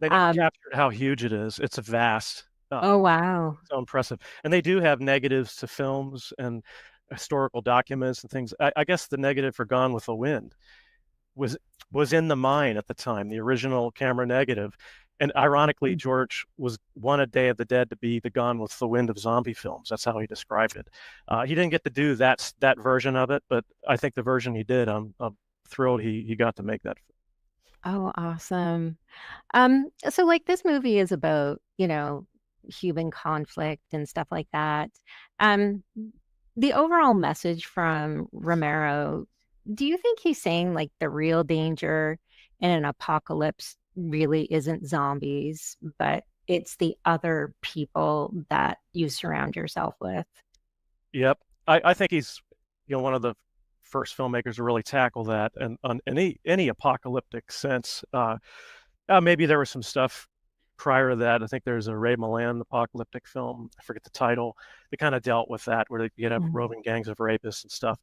They never captured how huge it is. It's vast. Oh, wow. So impressive. And they do have negatives to films and historical documents and things. I guess the negative for Gone with the Wind was in the mine at the time, the original camera negative. And ironically, George wanted Day of the Dead to be the Gone with the Wind of zombie films. That's how he described it. He didn't get to do that version of it, but I think the version he did, I'm thrilled he got to make that. Oh, awesome. So like this movie is about, human conflict and stuff like that. The overall message from Romero, do you think he's saying like the real danger in an apocalypse really isn't zombies, but it's the other people that you surround yourself with? Yep. I think he's, one of the first filmmakers to really tackle that, and on any apocalyptic sense. Maybe there was some stuff prior to that. I think there's a Ray Milland apocalyptic film, I forget the title, that kind of dealt with that, where you have roving gangs of rapists and stuff.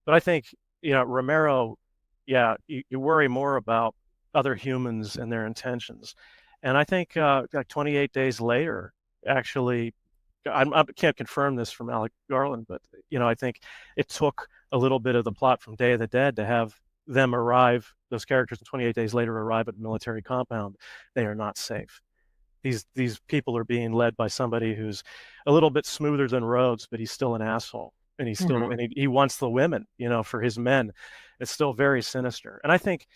But I think Romero, you worry more about other humans and their intentions. And I think like 28 days later, actually, I can't confirm this from Alec Garland, but I think it took a little bit of the plot from Day of the Dead to have them arrive, those characters 28 days later arrive at a military compound. They are not safe. These people are being led by somebody who's a little bit smoother than Rhodes, but he's still an asshole. And he's still, and he wants the women, for his men. It's still very sinister. And I think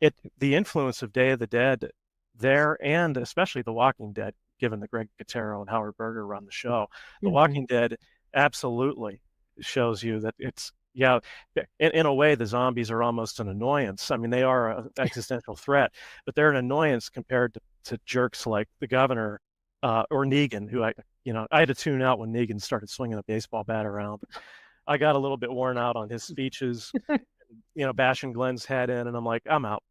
the influence of Day of the Dead there, and especially The Walking Dead, given that Greg Gutero and Howard Berger run the show, The Walking Dead absolutely shows you that it's, in a way, the zombies are almost an annoyance. I mean, they are an existential threat, but they're an annoyance compared to jerks like the governor or Negan, who I had to tune out when Negan started swinging a baseball bat around. I got a little bit worn out on his speeches, bashing Glenn's head in, and I'm like, I'm out.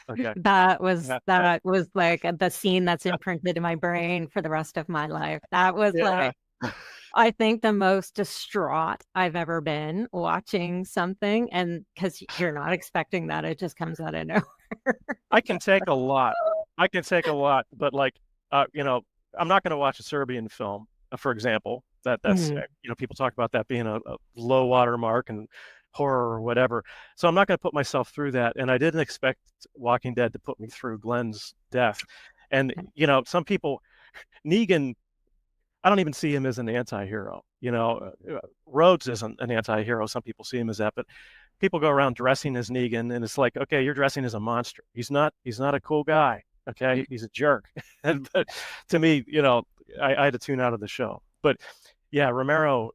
Okay. That was like the scene that's imprinted in my brain for the rest of my life. That was like, I think the most distraught I've ever been watching something, and because you're not expecting that, it just comes out of nowhere. I can take a lot, but like, I'm not going to watch a Serbian film, for example. That's people talk about that being a low water mark and horror or whatever. So I'm not going to put myself through that. And I didn't expect Walking Dead to put me through Glenn's death. And, some people, Negan, I don't even see him as an anti-hero. Rhodes isn't an anti-hero. Some people see him as that, but people go around dressing as Negan, and it's like, okay, you're dressing as a monster. He's not a cool guy. Okay. He's a jerk. But to me, I had to tune out of the show. But yeah, Romero,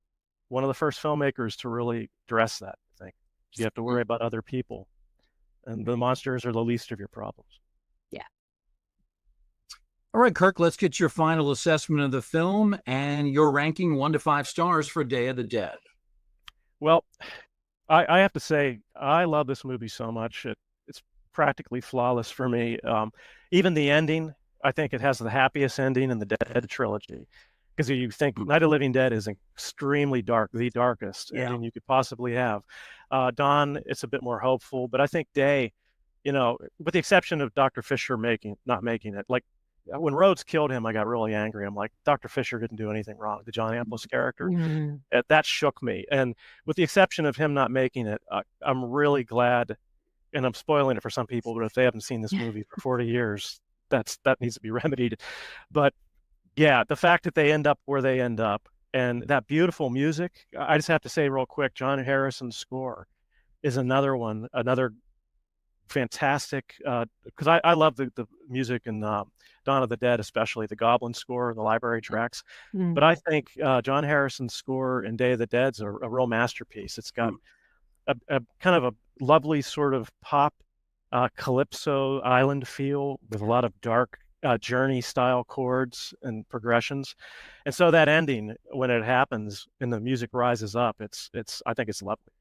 one of the first filmmakers to really address that. I think you have to worry about other people, and the monsters are the least of your problems. Yeah. All right, Kirk, let's get your final assessment of the film and your ranking 1 to 5 stars for Day of the Dead. Well, I have to say, I love this movie so much. It's practically flawless for me. Even the ending, I think it has the happiest ending in the Dead trilogy. Because you think Night of the Living Dead is extremely dark, the darkest ending you could possibly have. Dawn, it's a bit more hopeful, but I think Day, with the exception of Dr. Fisher not making it, like when Rhodes killed him, I got really angry. I'm like, Dr. Fisher didn't do anything wrong. The John Amplas character, that shook me. And with the exception of him not making it, I'm really glad, and I'm spoiling it for some people, but if they haven't seen this movie for 40 years, that needs to be remedied. But yeah, the fact that they end up where they end up, and that beautiful music, I just have to say real quick, John Harrison's score is another fantastic, because I love the music in Dawn of the Dead, especially the Goblin score and the library tracks. But I think John Harrison's score in Day of the Dead's a real masterpiece. It's got a kind of a lovely sort of pop calypso island feel with a lot of dark Journey style chords and progressions, and so that ending, when it happens and the music rises up, I think it's lovely.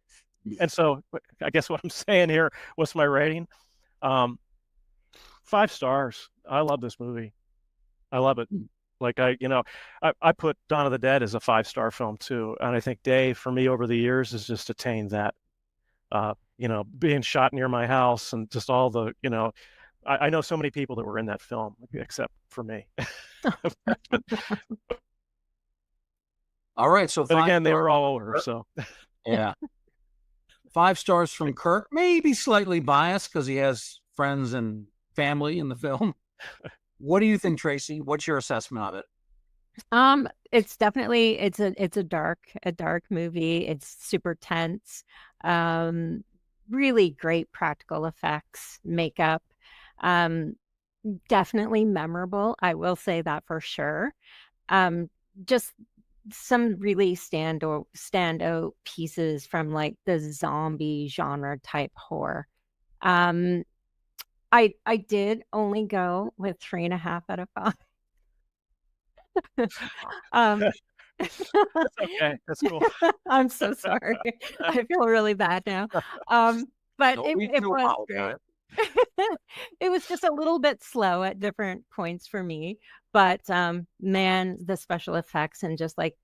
And so I guess what I'm saying here, what's my rating? 5 stars. I love this movie. I love it. Like I put Dawn of the Dead as a 5-star film too, and I think Day for me over the years has just attained that. Being shot near my house and just all the I know so many people that were in that film, except for me. All right, so but again, they were all older, so yeah. 5 stars from Kirk, maybe slightly biased because he has friends and family in the film. What do you think, Tracy? What's your assessment of it? It's definitely it's a dark movie. It's super tense. Really great practical effects, makeup. Definitely memorable. I will say that for sure. Just some really standout pieces from like the zombie genre type horror. I did only go with 3.5 out of 5. That's okay. That's cool. I'm so sorry. I feel really bad now. But it was great. It was just a little bit slow at different points for me, but man, the special effects and just like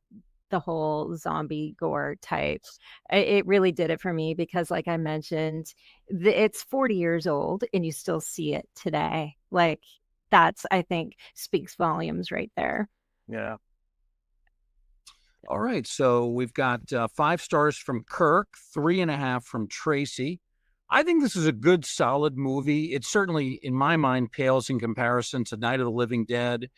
the whole zombie gore type. It really did it for me because, like I mentioned, it's 40 years old and you still see it today. Like, that's, I think, speaks volumes right there. Yeah. All right. So we've got 5 stars from Kirk, 3.5 from Tracy. I think this is a good, solid movie. It certainly, in my mind, pales in comparison to Night of the Living Dead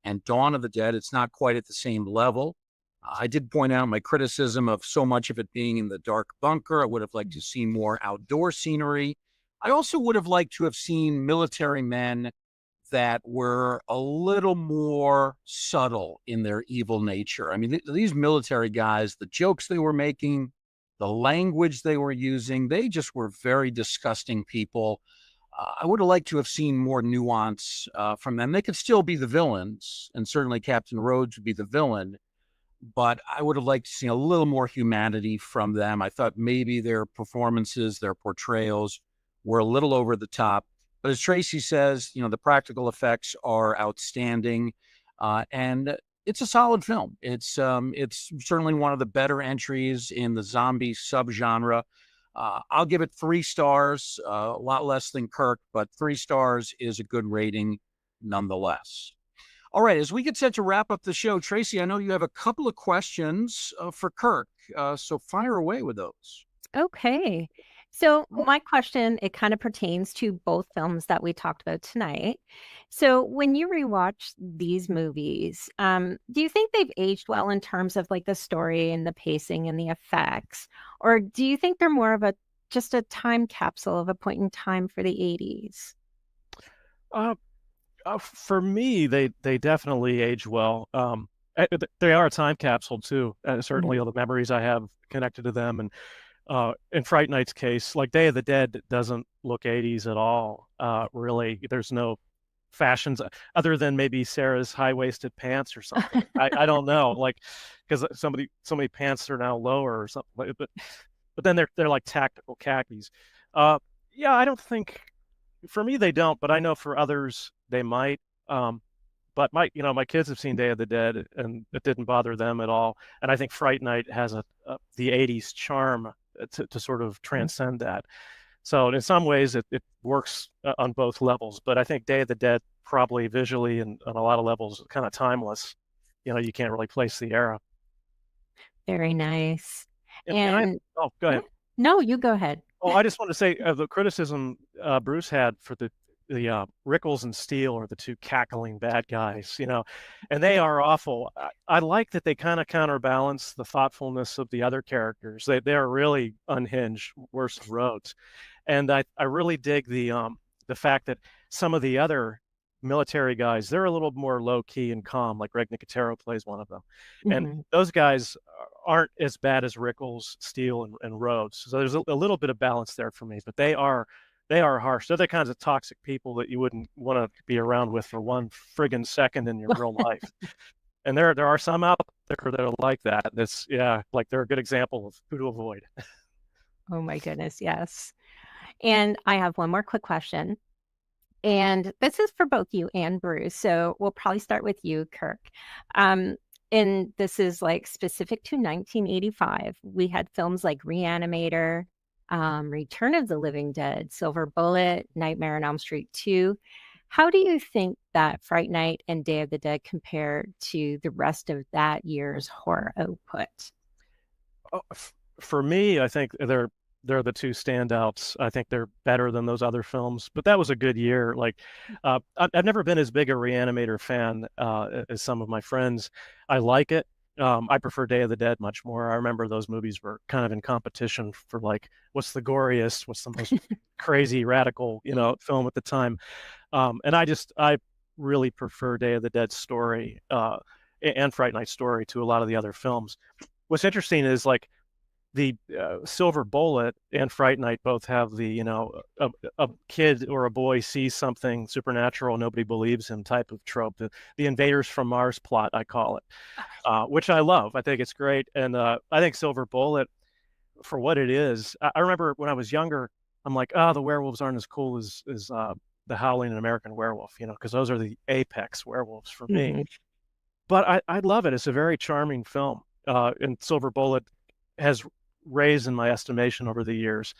and Dawn of the Dead. It's not quite at the same level. I did point out my criticism of so much of it being in the dark bunker. I would have liked to see more outdoor scenery. I also would have liked to have seen military men that were a little more subtle in their evil nature. I mean, these military guys, the jokes they were making, the language they were using, they just were very disgusting people. I would have liked to have seen more nuance from them. They could still be the villains, and certainly Captain Rhodes would be the villain, but I would have liked to see a little more humanity from them. I thought maybe their performances, their portrayals were a little over the top. But as Tracy says, the practical effects are outstanding, and it's a solid film. It's certainly one of the better entries in the zombie subgenre. I'll give it 3 stars, a lot less than Kirk, but 3 stars is a good rating nonetheless. All right, as we get set to wrap up the show, Tracy, I know you have a couple of questions for Kirk, so fire away with those. Okay. So my question, it kind of pertains to both films that we talked about tonight. So when you rewatch these movies, do you think they've aged well in terms of like the story and the pacing and the effects? Or do you think they're more of just a time capsule of a point in time for the 80s? For me, they definitely age well. They are a time capsule too. Certainly, all the memories I have connected to them, and in Fright Night's case, like Day of the Dead doesn't look 80s at all. Really, there's no fashions other than maybe Sarah's high-waisted pants or something. I don't know, like, because so many pants are now lower or something. But then they're like tactical khakis. Yeah, I don't think for me they don't, but I know for others they might. But my kids have seen Day of the Dead, and it didn't bother them at all. And I think Fright Night has the 80s charm to sort of transcend that. So in some ways, it works on both levels. But I think Day of the Dead probably visually and on a lot of levels kind of timeless. You can't really place the era. Very nice. Oh, go ahead. No, you go ahead. Oh, I just want to say the criticism Bruce had for the Rickles and Steele are the 2 cackling bad guys, and they are awful. I like that they kind of counterbalance the thoughtfulness of the other characters. They are really unhinged, worse than Rhodes. And I really dig the fact that some of the other military guys, they're a little more low key and calm, like Greg Nicotero plays one of them. And those guys aren't as bad as Rickles, Steele, and Rhodes. So there's a little bit of balance there for me, but they are harsh. They're the kinds of toxic people that you wouldn't want to be around with for one friggin' second in your real life. And there are some out there that are like that. Like they're a good example of who to avoid. Oh my goodness, yes. And I have one more quick question. And this is for both you and Bruce. So we'll probably start with you, Kirk. And this is like specific to 1985. We had films like Reanimator, Return of the Living Dead, Silver Bullet, Nightmare on Elm Street 2. How do you think that Fright Night and Day of the Dead compare to the rest of that year's horror output? For me, I think they're the 2 standouts. I think they're better than those other films, but that was a good year. Like, I've never been as big a Reanimator fan as some of my friends. I like it. I prefer Day of the Dead much more. I remember those movies were kind of in competition for like, what's the goriest, what's the most crazy, radical, film at the time. And I really prefer Day of the Dead story and Fright Night story to a lot of the other films. What's interesting is like the Silver Bullet and Fright Night both have the, a kid or a boy sees something supernatural, nobody believes him type of trope. The Invaders from Mars plot, I call it, which I love. I think it's great. And I think Silver Bullet, for what it is, I remember when I was younger, I'm like, the werewolves aren't as cool as the Howling and American Werewolf, because those are the apex werewolves for me. But I love it. It's a very charming film. and Silver Bullet has raised in my estimation over the years.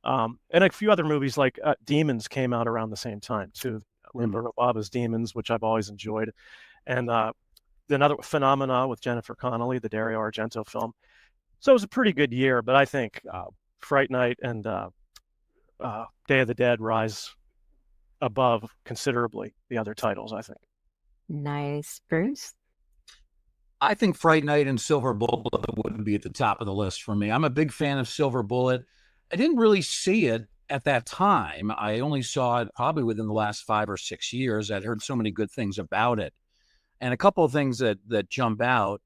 And a few other movies like Demons came out around the same time too. Limbo Baba's Demons, which I've always enjoyed, and another Phenomena with Jennifer Connelly, the Dario Argento film. So it was a pretty good year, but I think Fright Night and Day of the Dead rise above considerably the other titles, I think. Nice. Bruce? I think Fright Night and Silver Bullet wouldn't be at the top of the list for me. I'm a big fan of Silver Bullet. I didn't really see it at that time. I only saw it probably within the last 5 or 6 years. I'd heard so many good things about it. And a couple of things that jump out.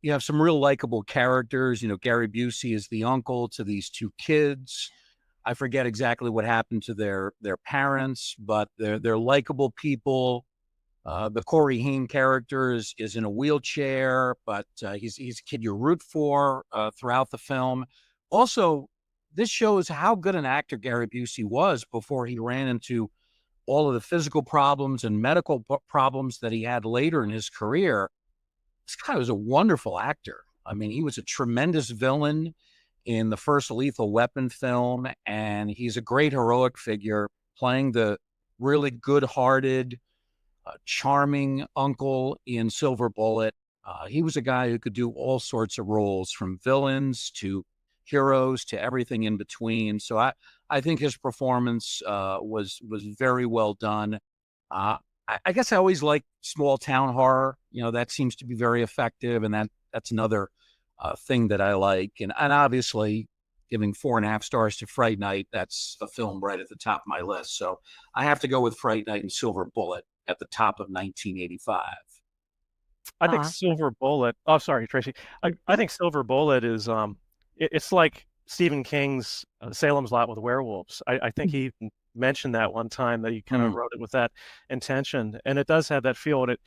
You have some real likable characters. You know, Gary Busey is the uncle to these two kids. I forget exactly what happened to their parents, but they're likable people. The Corey Haim character is in a wheelchair, but he's a kid you root for throughout the film. Also, this shows how good an actor Gary Busey was before he ran into all of the physical problems and medical problems that he had later in his career. This guy was a wonderful actor. I mean, he was a tremendous villain in the first Lethal Weapon film, and he's a great heroic figure playing the really good-hearted, charming uncle in Silver Bullet. He was a guy who could do all sorts of roles, from villains to heroes to everything in between. So I think his performance was very well done. I guess I always like small town horror. You know, that seems to be very effective, and that's another thing that I like. And obviously, giving 4.5 stars to Fright Night, that's a film right at the top of my list. So I have to go with Fright Night and Silver Bullet at the top of 1985. I think Silver Bullet. Oh, sorry, Tracy. I think Silver Bullet is it's like Stephen King's Salem's Lot with werewolves. I think he mentioned that one time, that he kind of wrote it with that intention, and it does have that feel. And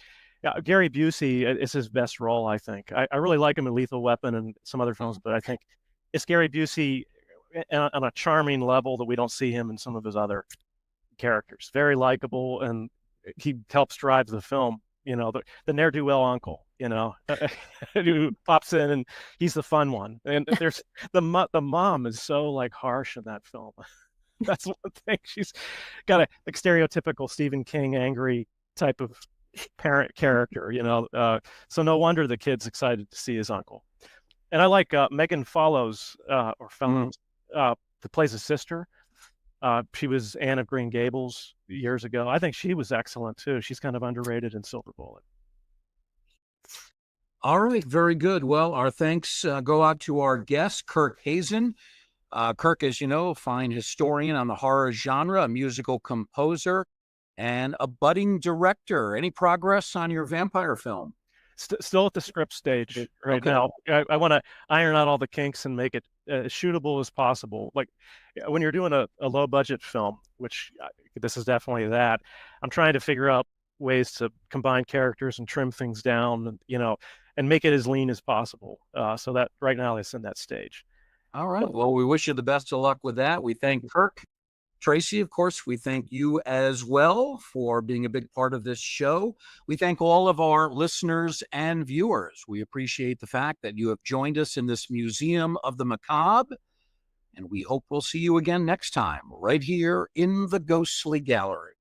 Gary Busey is his best role, I think. I really like him in Lethal Weapon and some other films, but I think it's Gary Busey on a charming level that we don't see him in some of his other characters. Very likable, and he helps drive the film. You know, the ne'er-do-well uncle, you know, who pops in, and he's the fun one. And there's the mom is so like harsh in that film. That's one thing. She's got a like stereotypical Stephen King angry type of parent character, you know. So no wonder the kid's excited to see his uncle. And I like Megan Follows, that plays a sister. She was Anne of Green Gables years ago. I think she was excellent too. She's kind of underrated in Silver Bullet. All right, very good. Well, our thanks go out to our guest, Kirk Hazen. Kirk, as you know, a fine historian on the horror genre, a musical composer, and a budding director. Any progress on your vampire film? Still at the script stage right now. I want to iron out all the kinks and make it as shootable as possible. Like when you're doing a low budget film, which this is definitely that, I'm trying to figure out ways to combine characters and trim things down, you know, and make it as lean as possible. So that right now it's in that stage. All right. Well, we wish you the best of luck with that. We thank Kirk. Tracy, of course, we thank you as well for being a big part of this show. We thank all of our listeners and viewers. We appreciate the fact that you have joined us in this Museum of the Macabre, and we hope we'll see you again next time, right here in the Ghostly Gallery.